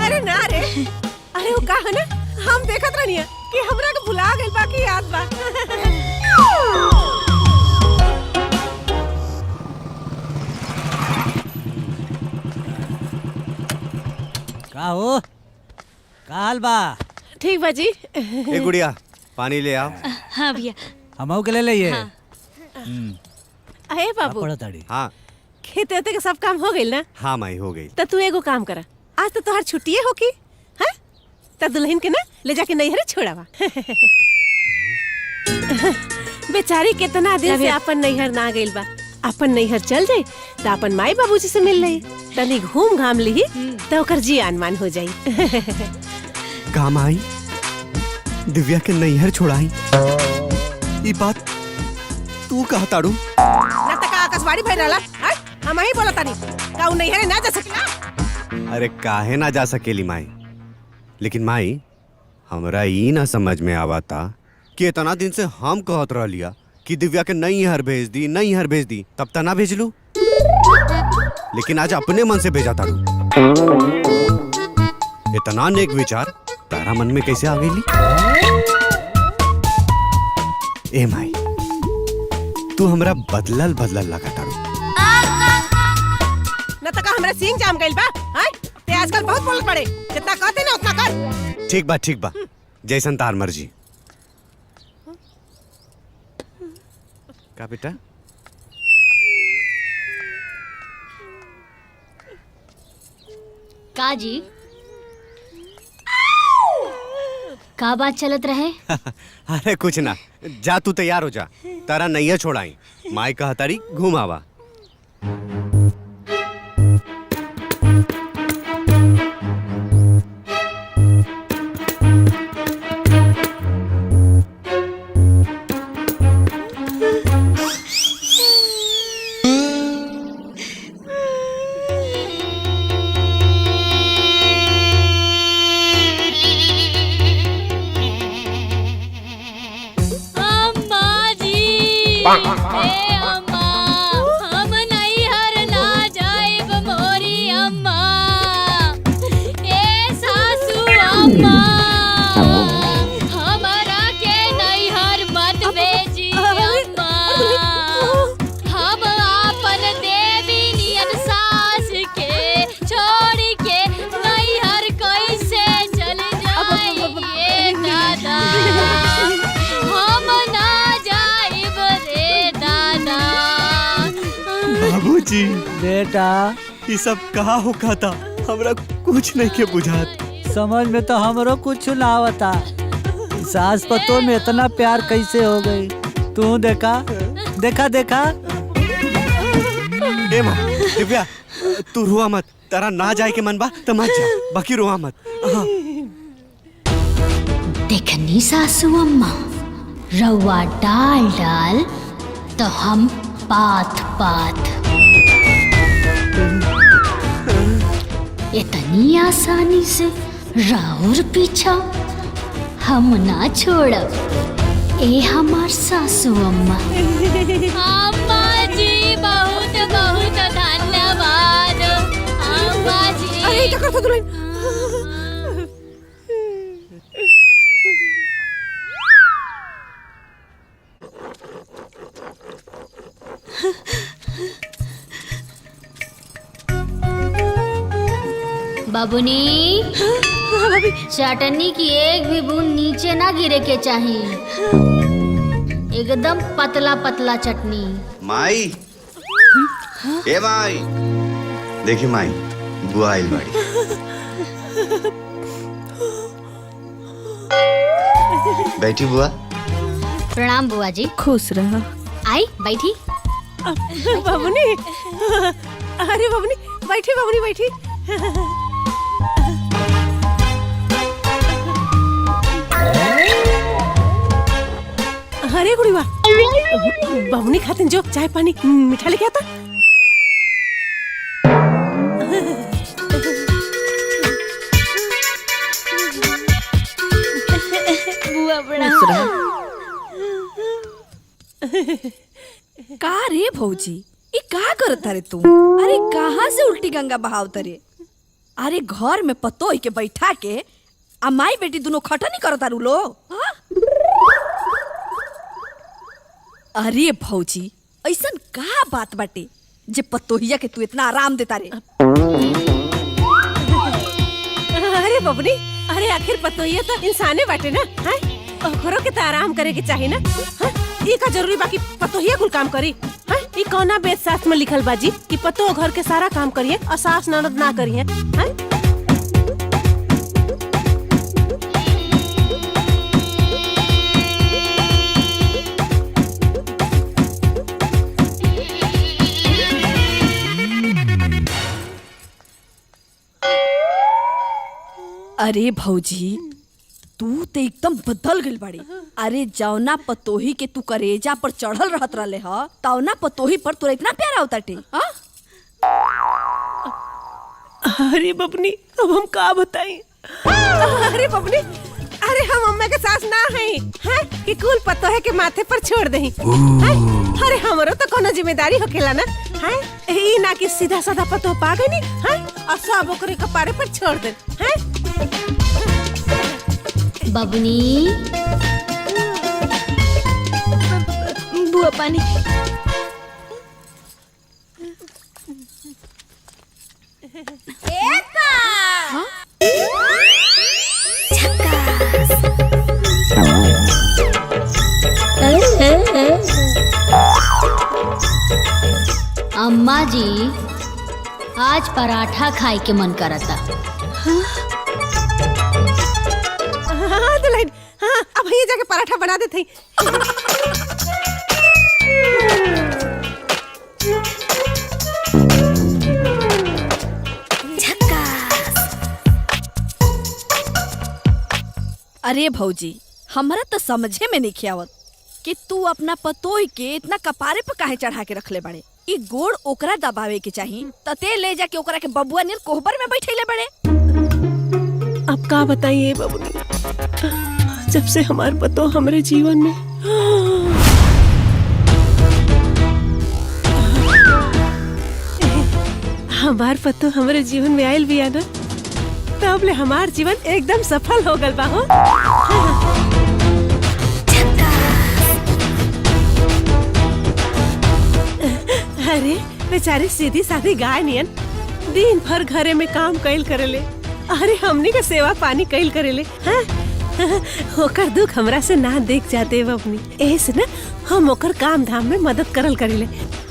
अरे ना रे, अरे वो कहा ना, हम देखत रहनिया कि हमरा के भुला गइल बाकी याद बा। का हो, का हाल बा? ठीक बा जी। ए गुड़िया, पानी ले आओ। हाँ भैया। हमहू के ले लिए। अरे बाबू। हाँ खेते वेते के सब काम हो गइल ना? हाँ माई हो गई। तो तू एगो काम करा, आज तो तोहर छुट्टिए हो की, हाँ? तो दुल्हन के ना ले जाके नैहरे छोड़ावा। बेचारी कितना दिन से अपन नैहर ना गइल बा, अपन नैहर चल जाई तो अपन माई बाबूजी से मिल लई, तनी घूम घाम ली तो ओकर जी आनमान हो जाई। काम आई दिव्या के नैहर छोड़ाई, ये बात तू कहा ताड़ू? ना तक आकाशवाणी भइल रहला, हां हम ही बोला तानी का उ नैहरे ना जा सकेला। अरे काहे ना जा सकेली माई, लेकिन माई हमरा ई ना समझ में आवता कि इतना दिन से हम कहत रहलिया कि दिव्या के नैहर भेज दी, नैहर भेज दी, तब तक ना भेजलू, लेकिन आज अपने मन से भेजा ताड़ू। इतना नेक विचार तारा मन में कैसे आ गई? ए माई तू हमरा बदलल बदलल लगा तारू। न तका हमरा सींग जाम गइल बा, हां ते आजकल बहुत बोलत पड़े, जितना कहते ना उतना कर। ठीक बा जैसन तार मर्जी। का बेटा? का जी का बात चलत रहे? अरे कुछ ना, जा तू तैयार हो जा, तारा नैया छोड़ाई, माई कहा तारी घुमावा। ए अम्मा, हम नैहर ना जाइब मोरी अम्मा। ए सासू अम्मा, हमर जी बेटा ये सब कहा हो था हमरा कुछ नहीं के बुझात। समझ में तो हमरो कुछ ना आवता। सास पतोह में इतना प्यार कैसे हो गई? तू देखा देखा देखा। ए माँ दिव्या तू रोआ मत, तारा ना जाए के मन बा तो मत जा, बाकी रोआ मत। हाँ। देखनी सासू अम्मा, रउआ डाल डाल तो हम पात पात। इतनी आसानी से राउर पीछा हम ना छोड़ब। ए हमार सासू अम्मा। अम्मा जी बहुत बहुत धन्यवाद अम्मा जी। अरे क्या करता दुल्हन? बाबूनी चटनी की एक भी बूंद नीचे ना गिरे के चाहिए, एकदम पतला पतला चटनी। माई ए माई देखी माई बुआ आइल बाड़ी। बैठी बुआ। प्रणाम बुआ जी। खुश रहो। आई बैठी। बाबूनी अरे बाबूनी बैठी, बाबूनी बैठी। अरे गुड़ीवा बाबूनी खातिन जो चाय पानी मीठा लेके आता। बुआ बड़ा का रे भौजी ये का करत रे तू? अरे कहाँ से उल्टी गंगा बहाव तरे? अरे घर में पतोही के बैठा के आ माई बेटी दोनों खटनी करत तारू लो। हाँ? अरे भौजी ऐसन का बात बाटे जे पतोहिया के तू इतना आराम देता रे? अरे बबनी अरे आखिर पतोहिया तो इंसाने बाटे ना, हैं? ओकरो के तो आराम करे के चाही ना। हैं? ई का जरूरी बाकी पतोहिया कुल काम करी? हैं? ई कौना वेद शास्त्र में लिखल बाजी कि पतो घर के सारा काम करिए और सास ननद ना करिए? हैं? अरे भौजी तू तो एकदम बदल गई बाड़ी। अरे जौना पतोही के तू करेजा पर चढ़ल रहत रहले ह तौना पतोही पर तोरा इतना प्यार आवताटे। हाँ? अरे बबनी अब हम का बताई? अरे बबनी अरे हम अम्मा के सास ना हैं कि कुल पतोहे के माथे पर छोड़ दही। अरे हमरो तो कोनो जिम्मेदारी होखेला ना, हैं? ई ना कि सीधा साधा पतो पा गई नी, हैं? और सब ओकरे कपारे पर छोड़ दे, हैं? बबनी बुआ पानी। अम्मा जी आज पराठा खाए के मन करता। हाँ दुल्हन हाँ अब ये जाके पराठा बना देते हैं। अरे भौजी हमरा तो समझे में नहीं आवत कि तू अपना पतोही के इतना कपारे पर काहे चढ़ा के रखले बड़े। ई गोड़ ओकरा दबावे के चाहिए तते ले जाके ओकरा के बबुआ नियर कोहबर में बैठेले बड़े। अब का बताइए बबुनी, जब से हमार पतो हमारे जीवन में हमार पतो हमारे जीवन में आयल भी है ना, तब ले हमार जीवन एकदम सफल हो गल बा हो। अरे बेचारी सीधी साधी गाय नियन दिन भर घरे में काम कैल करेले। अरे हमनी का सेवा पानी कैल करेले। हाँ? ओकर दुख हमरा से ना देख जाते बबनी, ऐसे ना हम ओकर काम धाम में मदद करल करेले।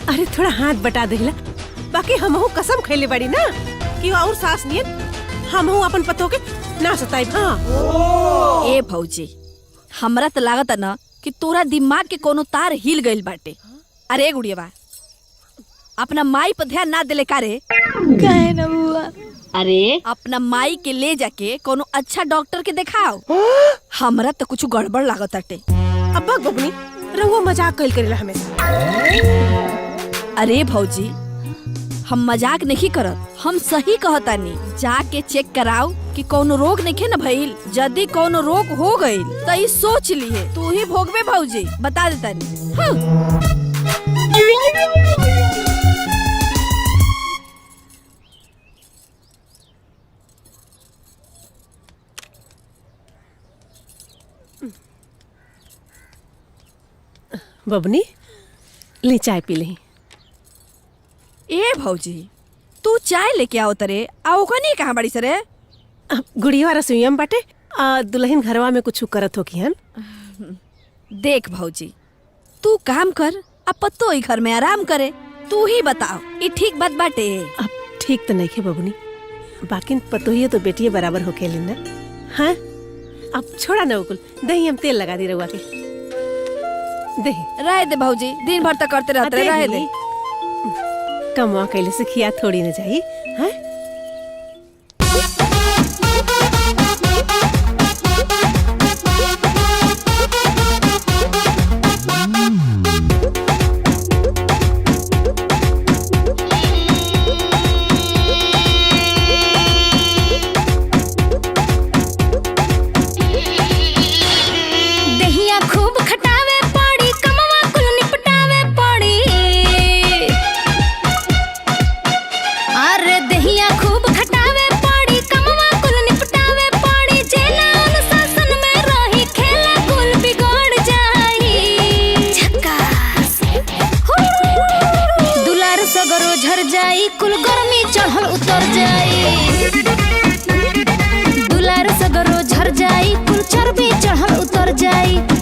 अरे थोड़ा हाथ बटा देला बाकी हमहू कसम खैले बड़ी ना कि और सास नियन हमहू अपन पतो के ना सताई। हाँ ए भौजी, हमरा तो लागत ना कि तोरा दिमाग के कोनो तार हिल गइल बाटे। अरे गुड़िया, अपना माई पर ध्यान ना देले का रे? काहे ना बुआ? अरे अपना माई के ले जाके कोनो अच्छा डॉक्टर के दिखाओ। हमरा तो कुछ गड़बड़ लागत बाटे। अब्बा बबनी रहुआ मजाक कइल करेला हमेशा। अरे भौजी, हम मजाक नहीं करत, हम सही कहतानी। जाके चेक कराओ कि कोनो रोग नहीं न भइल। यदि कोनो रोग हो गइल तो ई सोच लिए तू ही भोगबे भौजी, बता देतानी। बबनी ले चाय पी ले। ए भौजी, तू चाय लेके आओ तरे। आओ कनी कहाँ बड़ी सरे? गुड़िया रसोईया में बाटे। दुल्हन घरवा में कुछ करत हो की हन। देख भौजी, तू काम कर, अब पत्तो ही घर में आराम करे। तू ही बताओ, ये ठीक बात बाटे? अब ठीक तो नहीं है बबनी, बाकी पतो ही तो बेटिए बराबर हो खेली ना। हाँ अब छोड़ा ना उकुल, दही हम तेल लगा दी रहुआ के। दही रहे दे भौजी, दिन भर तक करते रहते रहे दे। कमवा कैले से खिया थोड़ी न जाई। हाँ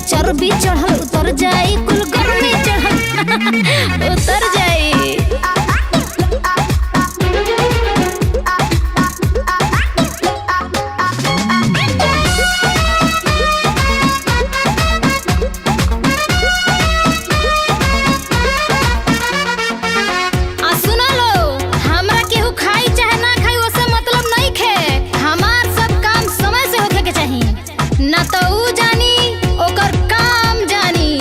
चर्बी चढ़ल उतर जाई, कुल गर्मी चढ़ल उतर जाई। सुना लो, हमरा केहू खाई चाहे ना खाई उससे मतलब नहीं खे। हमार सब काम समय से होखे के चाहिए, ना तो ऊ जानी ओकर काम जानी।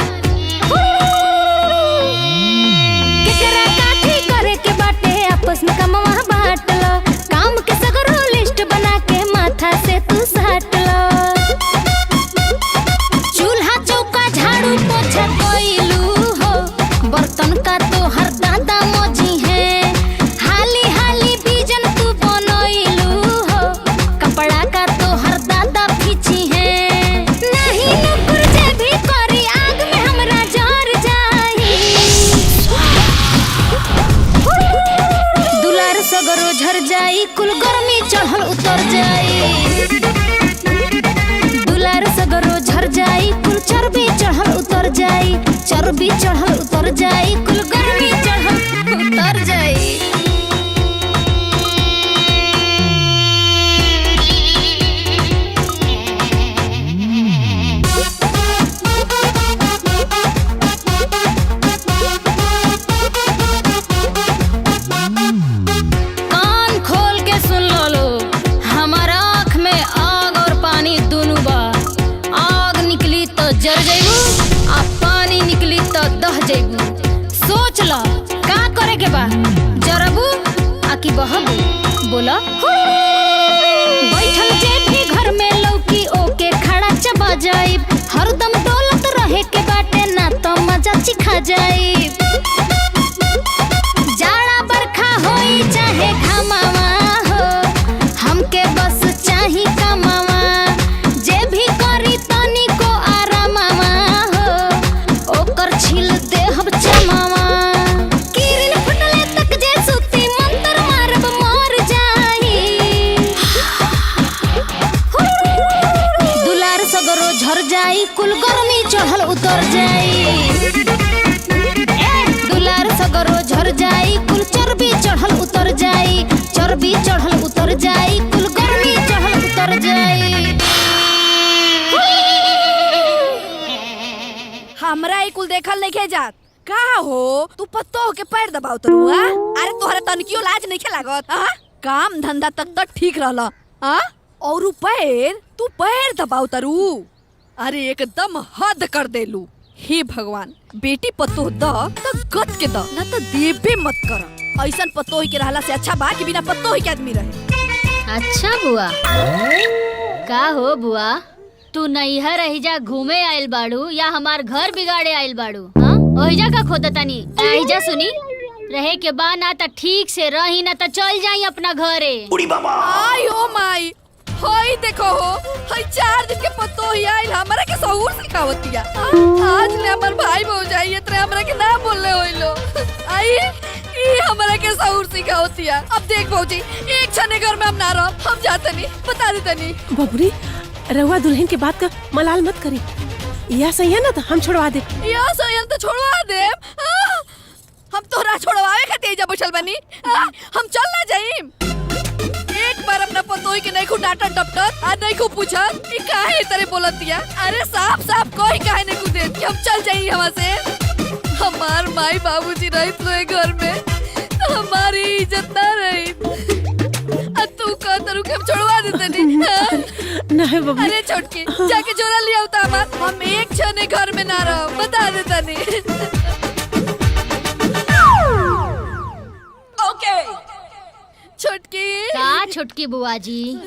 केकरा काठी करे के बाटे आपस में कमवा बांट लो। काम के सगरो लिस्ट बना के माथा से तू साट लो। चूल्हा चौका झाड़ू पोछा कोइलू हो, बर्तन का तो हर दादा मोजी है। हाली हाली बीजन तू बनोइलू हो, कपड़ा का तो हर दादा फीची है। नहीं नुकुर जे भी करी आग में हमरा जर जाई। दुलार सगरो झर जाई, कुल गर्मी चढ़ल उतर जाई। दुलार सगरो झर जाई, कुल चर्बी चढ़ल उतर जाई। चर्बी चढ़ल उतर जाई, कुल गर्मी चढ़ल उतर जाई। कान खोल के सुन लो, हमारा आँख में आग और पानी दोनों बा। आग निकली तो जर जाइबू, आ पानी निकली तो दह जाइबू। सोच लो का करे के बा, जरबू आकी बहबू? बोला। बैठल जे भी घर में लौकी ओके खड़ा चबा जाइब। हरदम डोलत रहे के बाटे, ना तो मजा चिखा जाइब। जाड़ा बरखा होई चाहे घमावा हो, हमके बस चाही कमावा। जे भी करी तनी को आरामावा हो, ओकर छील देहब चमावा। किरण फटले तक जे सुती मंतर मारब मर जाई। दुलार सगरो झर जाई, कुल गर्मी चढ़ल उतर जाई। दुलार सगरो झर जाई, कुल चर्बी चढ़ल उतर जाई, चर्बी चढ़ल उतर जाई, कुल गर्मी चढ़ल उतर जाई। हमरा ई कुल देखल नहीं खे जात। का हो तू पत्तो के पैर दबाव तरू? अरे तोहरा तनकियो लाज नहीं खे लागत? काम धंधा तक ठीक रहला और पैर तू पैर दबाव तरू? अरे एकदम हद कर देलू। हे भगवान, बेटी पतो द तो गत के द, ना तो देबे मत कर। ऐसन पतो ही के रहला से अच्छा बा कि बिना पतो ही के आदमी रहे। अच्छा बुआ, का हो बुआ, तू नैहर एहिजा घूमे आइल बाड़ू या हमार घर बिगाड़े आइल बाड़ू? ओहिजा का खोदतानी? एहिजा सुनी, रहे के बा ना त ठीक से रही, ना त चल जाई अपना घरे। आई हो माई, होई देखो हो, हई 4 दिन के पतो ही आइल हमरा के सहूर सिखावतिया। आज ले हमर भाई भौजाई इतने हमरा के ना बोलले होइलो। आई ई हमरा के सहूर सिखावतिया। अब देख भौजी, एक छने घर में हम ना रह, हम जाते नहीं, बता देते नहीं। बबुरी, रहुआ दुल्हन के बात का मलाल मत करी। या सही है ना, तो हम छोड़वा दे। या सही है तो छोड़वा दे। हम तोरा छोड़वावे खातिर जा बचल बनी। हम चल ना जाईम। एक बार अपना पतोई के नहीं खु डाटा टपटत आ नहीं खु पूछा ई काहे तेरे बोलतिया। अरे साफ साफ कोई काहे नहीं खु देत कि हम चल जाई यहाँ से। हमार माई बाबूजी रहित रहे घर में तो हमारी इज्जत ना रही। तू का तरु के हम छोड़वा देते नहीं। नहीं बबुरी। अरे छोटकी, जाके जोरा लिया उता हमार। हम एक छने घर में ना रह, बता देता नहीं। ओके छोटकी। का छोटकी बुआ जी,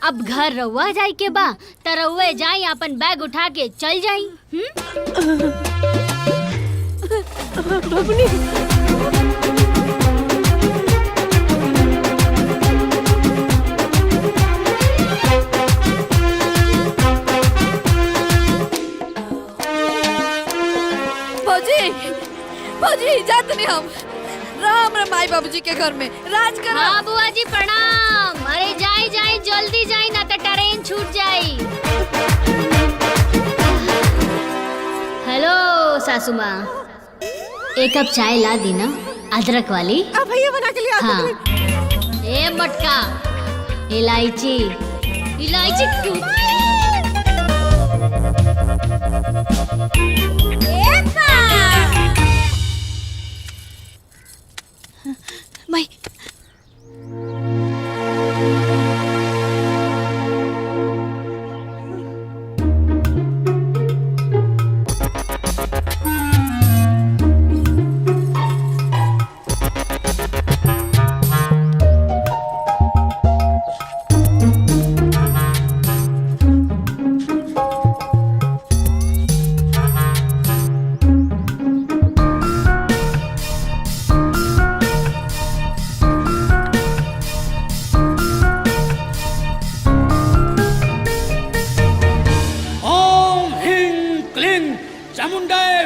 अब घर रहुआ जाई के बा त रहुए जाई, अपन बैग उठा के चल जाई। बबुनी, भौजी जात नहीं हम। राम रे माई बाबूजी के घर में राज कर। हाँ बुआ जी प्रणाम। अरे जाई जाई जल्दी जाई, ना तो ट्रेन छूट जाई। हेलो सासू माँ, एक कप चाय ला दी ना, अदरक वाली। अब भैया बना के लिया। हाँ। ए मटका, इलायची, इलायची क्यों? माई,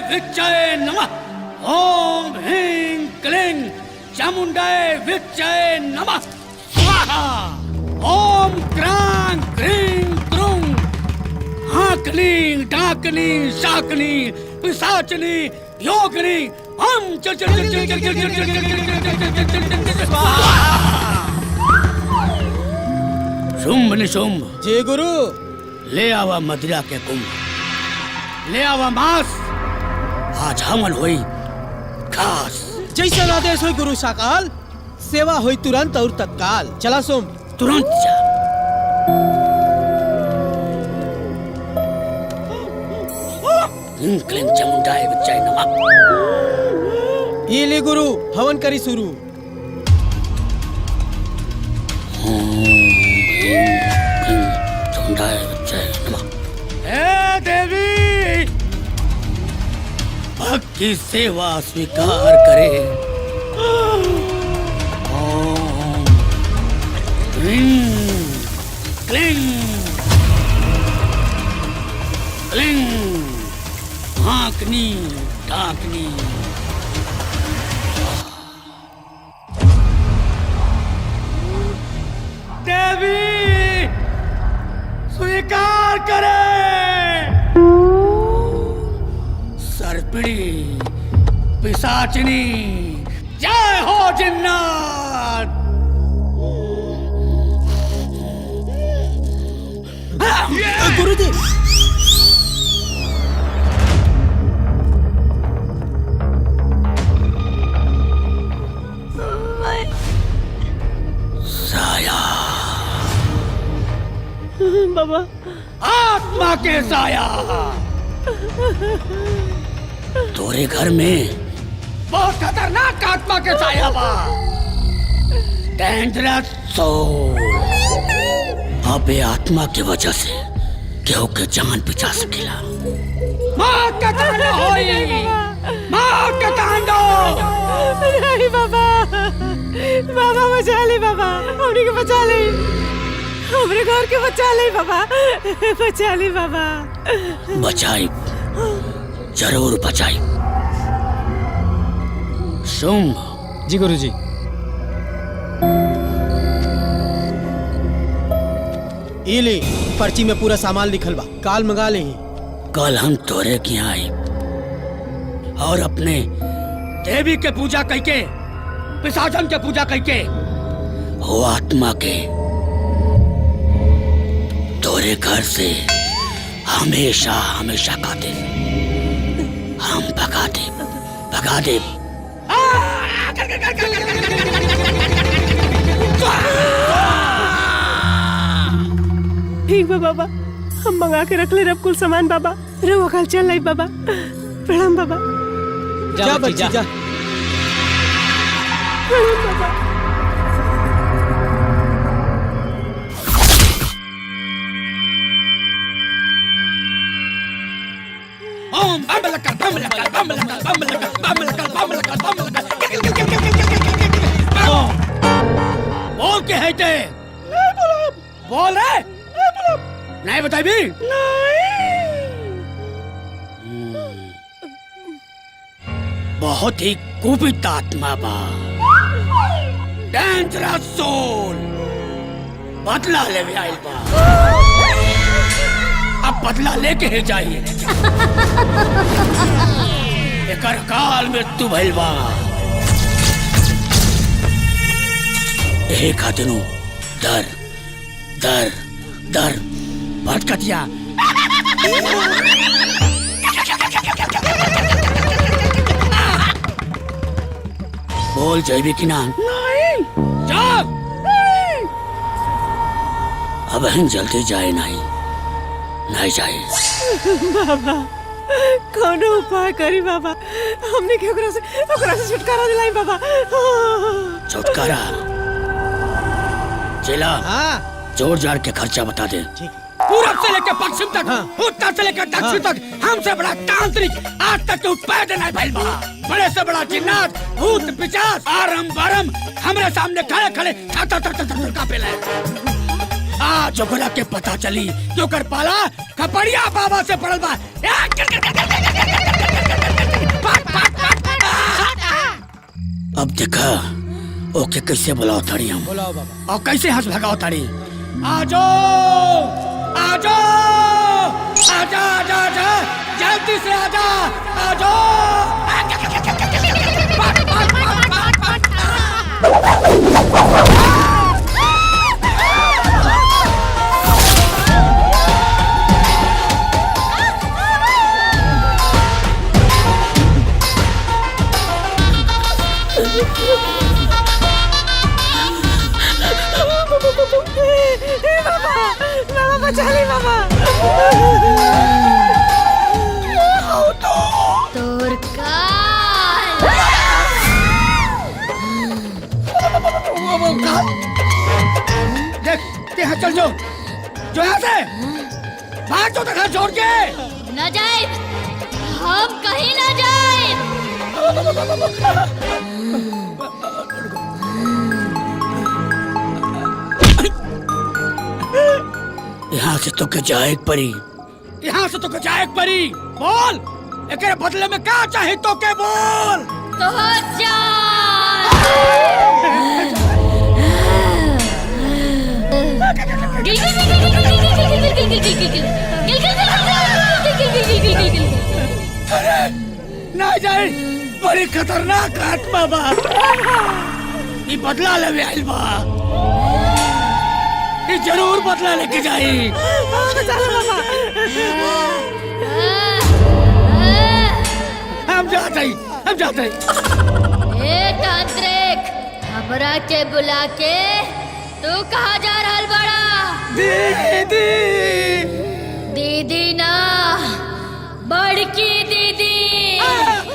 विच्चय नमः। ओम ह्रीं क्लीं चामुंडाय विच्चय नमः स्वाहा। ओम क्रां क्रीं क्रूं हाकनी डाकनी शाकनी पिशाचनी योगिनी हम चल चल चल चल चल चल चल चल चल चल चल स्वाहा। शुंभ निशुंभ जय गुरु। ले आवा मदिरा के कुंभ, ले आवा मांस, आज हमल हुई खास। जैसा आदेश हो गुरु साकाल, सेवा हुई तुरंत और तत्काल। चला सोम। तुरंत जा। क्लीं चामुंडाय विच्चय नमः। ये ले गुरु, हवन करी शुरू। चामुंडाय विच्चय नमः। हे देवी, भक्त की सेवा स्वीकार करे। ओम ह्रीं क्लीं क्लीं हाकनी डाकनी। देवी स्वीकार करे। सर्पिणी पिशाचिनी जय हो जिन्नात। गुरुजी साया बाबा, आत्मा के साया तोरे घर में बहुत खतरनाक आत्मा के साया बा। डेंजरस सोल। अबे आत्मा की वजह से केहू के जान बचा सकेला। मौत का तांडव होई, मौत का तांडव। नहीं बाबा, बाबा बचा ले बाबा, हमने के बचा ले, हमरे घर के बचा ले बाबा, बचा ले बाबा। बचाई, जरूर बचाई। शुंभ। जी गुरुजी। ई ले पर्ची में पूरा सामान लिखल बा, काल मंगा ले। कल हम तोरे की आई और अपने देवी के पूजा करके, विसर्जन के पूजा करके, वो आत्मा के तोरे घर से हमेशा हमेशा खाते हम भगा दे, भगा दे। ठीक बा बाबा, हम मंगा के रख ले रब कुल सामान बाबा। रहुआ कल चल लाई बाबा। प्रणाम बाबा। जा बच्ची जा। प्रणाम बाबा। ओम बम लकर बम लकर बम लकर बम लकर बम लकर बम लकर बम लकर। बोल के है ते? बोल रे। नहीं बताई भी? बहुत ही कुपित आत्मा बा, डेंजरस सोल। बदला ले आइल बा, अब बदला लेके ही जाइए। एकर काल मृत्यु भइल बा। एक खातिनु डर डर डर भटकतिया। बोल जैवी की नाम नहीं जा। अब हम जल्दी जाए नहीं जाए। बाबा कौनो उपाय करी बाबा, हमने के ओकरा से छुटकारा दिलाई बाबा। छुटकारा चला। जोड़ जाड़ के खर्चा बता दे। पूरब से लेकर पश्चिम तक, उत्तर से लेकर दक्षिण तक, हमसे बड़ा तांत्रिक आज तक तो पैदा नहीं भइल बा। बड़े से बड़ा जिन्नात, भूत पिशाच, आरम बारम हमरे सामने खड़े खड़े कांपे लगे। आज ओकरा के पता चली जो कर पाला खपड़िया बाबा से पड़ल बा। अब देखा ओके कैसे बुलाओ ताड़ी हम, और कैसे हंस भगाओ ताड़ी। आजो आजो आजा आजा आजा, जल्दी से आजा आजो। बाबा बचा ले बाबा। तोर देख यहाँ चल जो यहाँ से भाग जो तक छोड़ के न जाए, हम कहीं न जाए। यहाँ से तो जाए परी, यहाँ से तो जाए परी। बोल एकरे बदले में क्या चाहे तो के बोल। तो अरे ना जाए बड़ी खतरनाक आत्मा बा। ये बदला लेवे आइल बा। ये जरूर बदला लेके जाई। हम जाते ए तांत्रिक, हमरा के बुला के तू कहाँ जा रहल बड़ा? दीदी। दीदी ना, बड़की दीदी।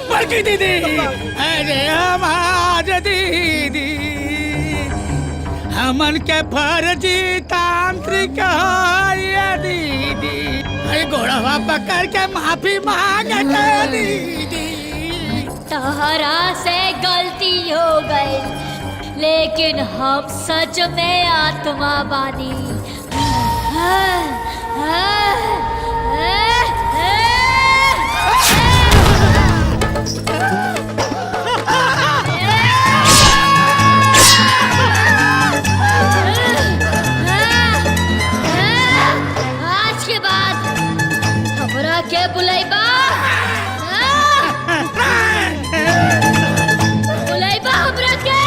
बड़की दीदी। अरे हमार दीदी, हमन के फर्जी तांत्रिक है दीदी। अरे घोड़वा पकड़ के माफी मांगते दीदी। तोहरा से गलती हो गई, लेकिन हम सच में आत्मा बानी। आज के बाद हमरा के बुलाइबा? बुलाइबा हमरा के?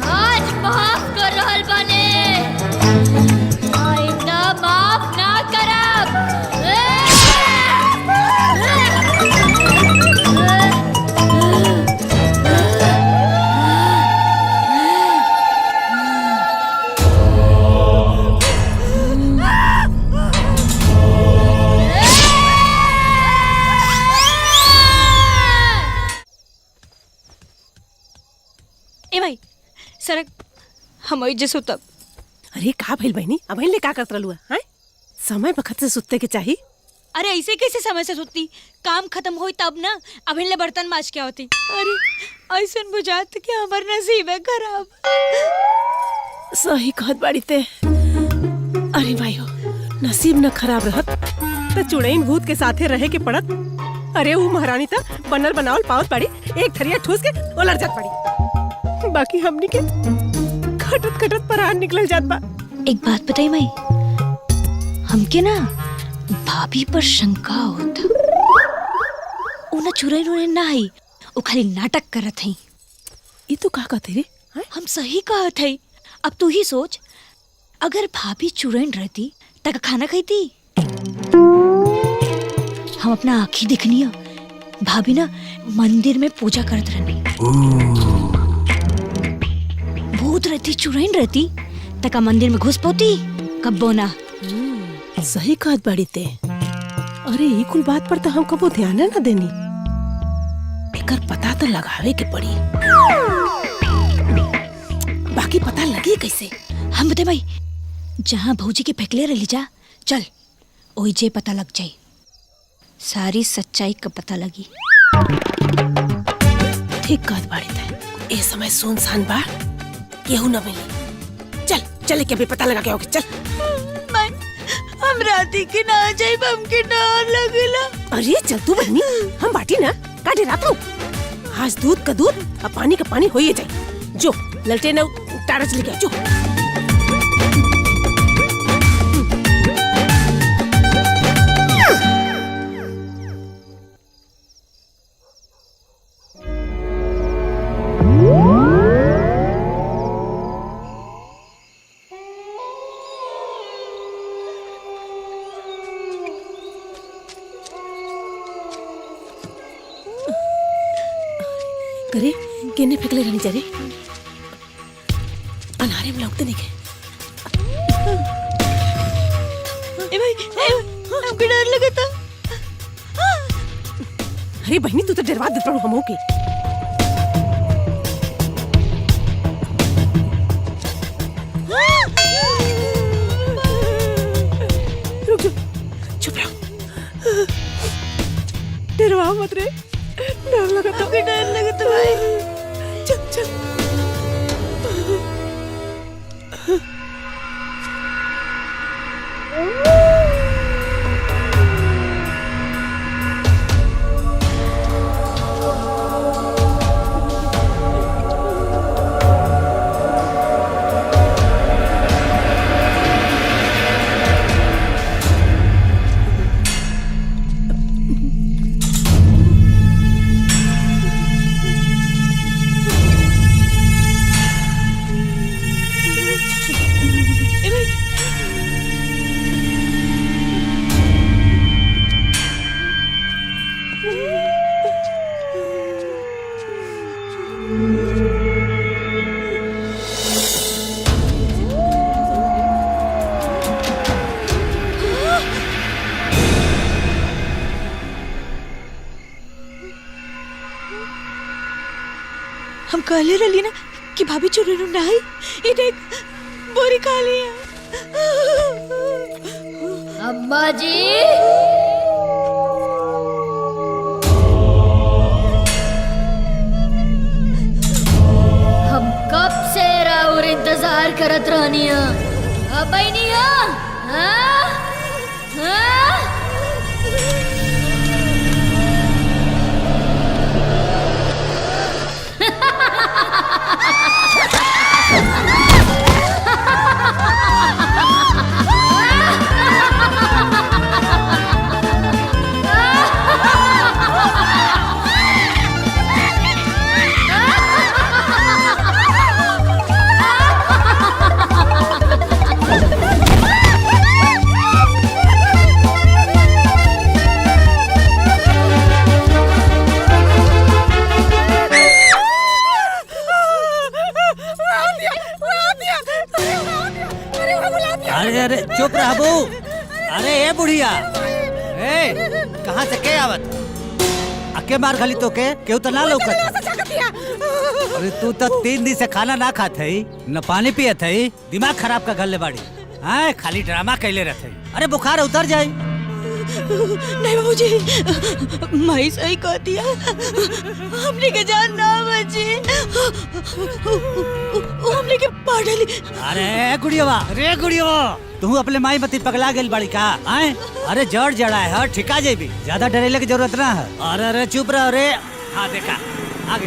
आज माफ कर रहल बाने, आइंदा माफ ना करब। ए भाई सरक हम जैसो तब। अरे का भइल बहनी, अब ले का करत रहलू है? समय बखत से सुते के चाहिए। अरे ऐसे कैसे समय से सोती, काम खत्म होई तब ना। अब ले बर्तन माज के होती। अरे ऐसा बुझात कि हमार नसीब है खराब। सही कहत बाड़ी ते। अरे भाई नसीब न खराब रहत तो चुड़ैन भूत के साथे रहे के पड़त। अरे वो महारानी तो बनल बनावल पावत पड़ी, एक थरिया ठूस के उलट जात पड़ी। बाकी हमनी के खटत खटत परान निकल जात बा। एक बात बताई माई, हमके ना भाभी पर शंका होता। उन्हें चुड़ैन उड़ैन ना आई, वो खाली नाटक करत हई। ये तो का कहते रे? हम सही कहत हई। अब तू ही सोच, अगर भाभी चुड़ैन रहती तक खाना खाती। हम अपना आँखी दिखनी है, भाभी ना मंदिर में पूजा करत रहनी। भूत रहती चुड़ैन रहती तक मंदिर में घुस पोती कब्बो ना। सही कहत बाड़ी ते। अरे ये कुल बात पर तो हम कबो ध्यान ना देनी। एकर पता तो लगावे के पड़ी। बाकी पता लगी कैसे? हम बते भाई, जहाँ भौजी के फेंकले रही जा, चल ओई जे पता लग जाई, सारी सच्चाई का पता लगी। ठीक कहत बाड़ी ते। ए समय सुनसान बा, केहू न मिली। चल चले के भी पता लगा के आओगे। चल हम राती के ना जाए, हमके डर लगेला। अरे चल तू बहनी, हम बाटी ना काटे रात हूँ। आज दूध का दूध और पानी का पानी हो ही जाए। जो ललटे न टारच लेके जो। करे केने फेंकले रहनी जा रे? अनारे में लगते नहीं के। ए भाई, हमको डर लगा था। अरे बहनी तू तो डरवा दे पड़ो हमों के। रुक जा, चुप रहो। डरवा मत रे, डर लगा था। डर लगा था भाई। चल चल। कहले रही ना कि भाभी चुरे ना आई ये देख बोरी खा लिया। अम्मा जी हम कब से और इंतजार करत रहनी अब नहीं अरे अरे चुप रह बू। अरे ए बुढ़िया ए कहाँ से के आवत अके मार खाली तो के केहू तो ना लौकत। अरे तू तो 3 दिन से खाना ना खात है न पानी पियत है दिमाग खराब का गले बाड़ी। हाँ खाली ड्रामा कैले रहते। अरे बुखार उतर जाए। नहीं बाबूजी माई सही कह दिया हमने के जान ना बची हमने के पागल। अरे गुड़िया तू अपने माई मती पगला गेल बड़ी का आए। अरे जड़ जड़ा है ठिका जेबी ज्यादा डरेले की जरूरत ना है। अरे चुप रहो रे। हाँ देखा आगे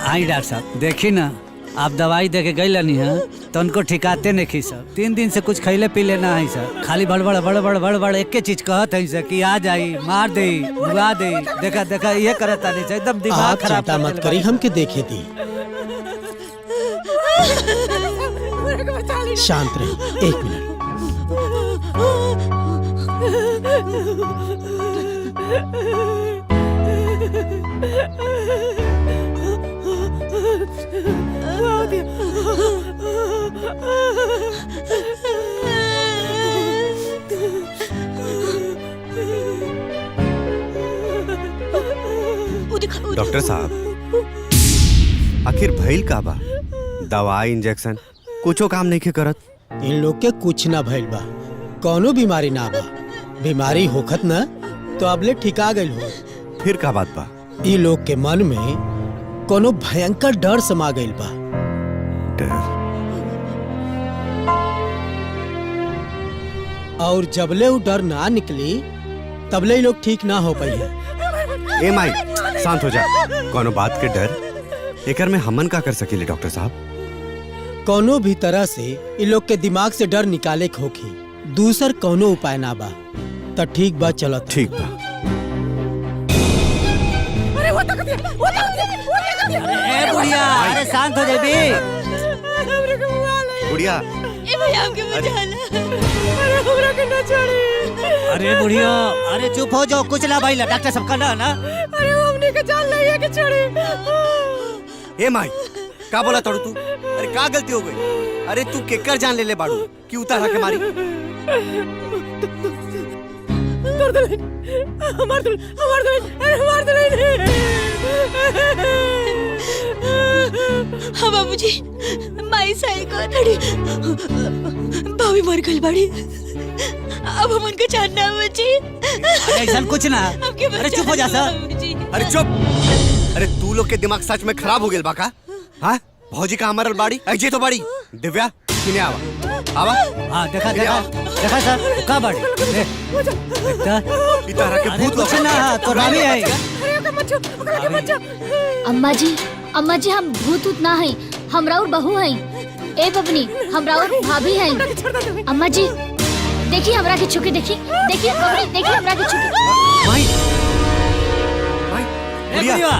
आई डॉक्टर साहब देखी ना आप दवाई दे के गई लनी है तो उनको ठिकाते नहीं खी सर। 3 दिन से कुछ खैले पी लेना है सर। खाली बड़बड़ एक के चीज कहत है सर कि आ जाई मार दे बुआ दे। देखा ये करता नहीं सर एकदम दिमाग खराब। चिंता मत करी हमके देखे दी। शांत रहे 1 मिनट। डॉक्टर साहब आखिर भइल का बा? दवाई इंजेक्शन कुछो काम नहीं के करत। इन लोग के कुछ ना भइल बा कोनो बीमारी ना बा। बीमारी होखत न तो अबले ठिका गइल हो। फिर का बात बा? इ लोग के मन में कोनो भयंकर डर समा गइल बा। डर? और जबले वो डर ना निकली तबले ही लोग ठीक ना हो पाई है। ए माई शांत हो जा। कोनो बात के डर एकर में हमन का कर सकेले डॉक्टर साहब? कोनो भी तरह से इ लोग के दिमाग से डर निकाले के होखी। दूसर कोनो उपाय ना बा त ठीक बा चलत। ठीक बा। अरे बुढ़िया अरे शांत हो जाबी। बुढ़िया ए भैया हमके बचाना अरे हमरा के ना छोड़ी। अरे बुढ़िया अरे चुप हो जाओ कुछ ना भाई डॉक्टर सबका ना। अरे हमने के जान नहीं है कि छोड़ी। ए माई का बोला तोड़ तू? अरे का गलती हो गई? अरे तू केकर जान ले बाड़ू कि उतारा के मारी? हमार दुल्हन हाँ बाबूजी माई सही कह थड़ी भाभी मर गई बड़ी। अब हम उनका जानना बची। ऐसा कुछ ना। अरे चुप हो जा सर। अरे चुप। अरे तू लोग के दिमाग सच में खराब हो गेल बा का? हाँ भौजी का हमारा बाड़ी ऐजे तो बाड़ी। दिव्या किने आवा। हाँ देखा सर का बाड़ी इतारा के भूत कुछ ना तो रामी है। अम्मा जी हम भूत उत ना है हम राउर बहू है। ए बबनी हम राउर भाभी है। अम्मा जी देखिए हमरा के छुके देखिए बबनी देखिए हमरा के छुके। माई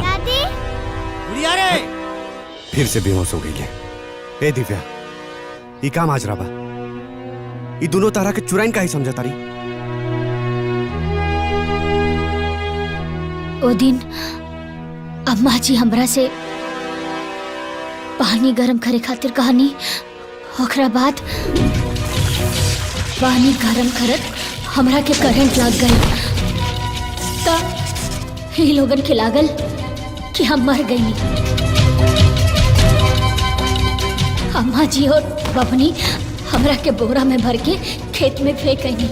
दादी बुढ़िया रे फिर से बेहोश हो गई है। ए दिव्या ये काम आज रहा ये दोनों तारा के चुराइन का ही समझा तारी। ओ दिन अम्मा जी हमरा से पानी गरम करे खातिर कहानी ओकरा बाद पानी गरम करत हमरा के करंट लग गई। ही लोगन के लागल कि हम मर गई। अम्मा जी और बबनी हमरा के बोरा में भर के खेत में फेंक गई।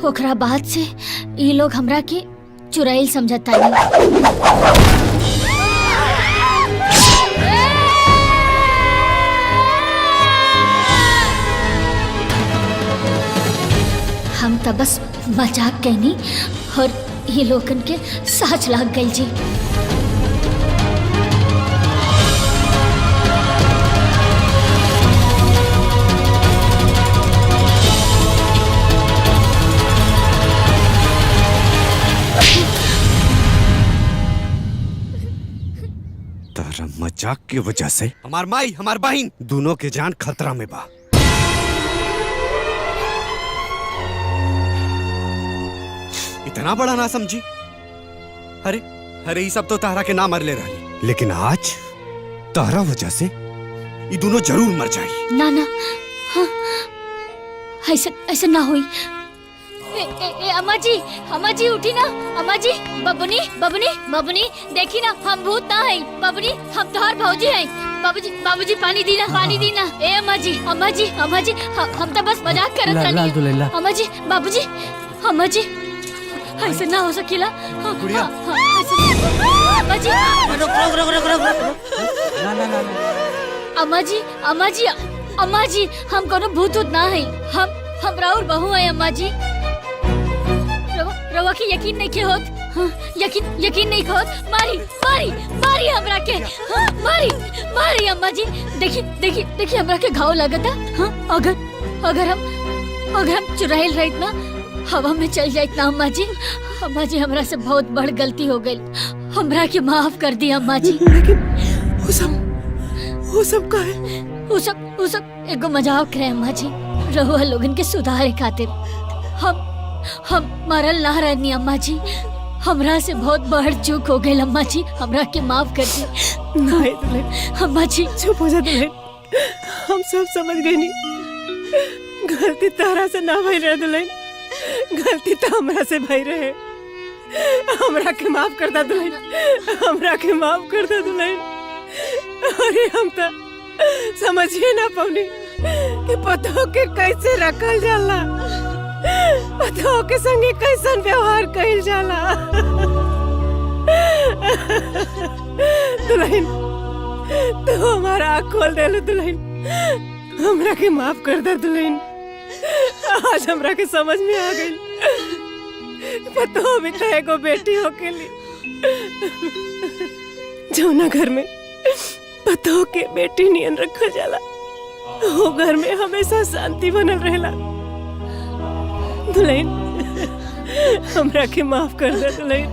ओकरा बाद से ये लोग हमरा के चुड़ैल समझता नहीं। हम तो बस मजाक कहनी और ये लोगन के सच लाग गई जी। तारा मजाक की वजह से हमार माई हमार बहन दोनों के जान खतरा में बा। इतना बड़ा ना समझी। अरे अरे ये सब तो तारा के ना मर ले रही, लेकिन आज तारा वजह से ये दोनों जरूर मर जाए। ना ना, हाँ, ऐसा ऐसा ना हुई। अम्मा जी उठी ना। अम्मा जी, बबनी बबनी बबनी देखी ना, हम भूत ना है। बबनी हम तोहार भौजी हैं। बाबूजी पानी दी ना, पानी दी ना। ए अम्मा जी हम तो बस मजाक करत रहनी। अम्मा जी बाबूजी, अम्मा जी ऐसे ना हो सकेला। अम्मा जी, अम्मा जी हम कोनो भूत ना है। हम राउर बहू है। अम्मा जी रवा के यकीन नहीं के होत। हाँ, यकीन नहीं होत। मारी हमरा के। हाँ, मारी अम्मा जी। देखी हमरा के घाव लगता। हाँ, अगर हम चुराइल रहित ना, हवा में चल जाइत ना। अम्मा जी हमरा से बहुत बड़ गलती हो गई। हमरा के माफ कर दी अम्मा जी। लेकिन वो सब का है? वो सब एगो मजाक है अम्मा जी, रहुआ लोगन के सुधारे खातिर। हम मरल ना रहनी अम्मा जी। हमरा से बहुत बड़ चूक हो गई अम्मा जी, हमरा के माफ कर दी। नहीं दुल्हन, अम्मा जी चुप हो जा दुल्हन। हम सब समझ गए नहीं, गलती तारा से ना भई रहे दुल्हन, गलती तो हमरा से भई रहे। हमरा के माफ कर दा दुल्हन, हमरा के माफ कर दा दुल्हन। अरे हम तो समझिए ना पौनी कि पतो के कैसे रखल जाला, पतो के संगे कैसन व्यवहार कइल जाला। दुल्हन तू हमारा आँख खोल दे दुल्हन, हमरा के माफ कर दे दुल्हन। आज हमरा के समझ में आ गई, पतो भी तो एगो बेटी हो के लिए जौना घर में पतो के बेटी नियन रखल जाला, वो घर में हमेशा शांति बनल रहेला। दुल्हन हमरा के माफ कर दे दुल्हन।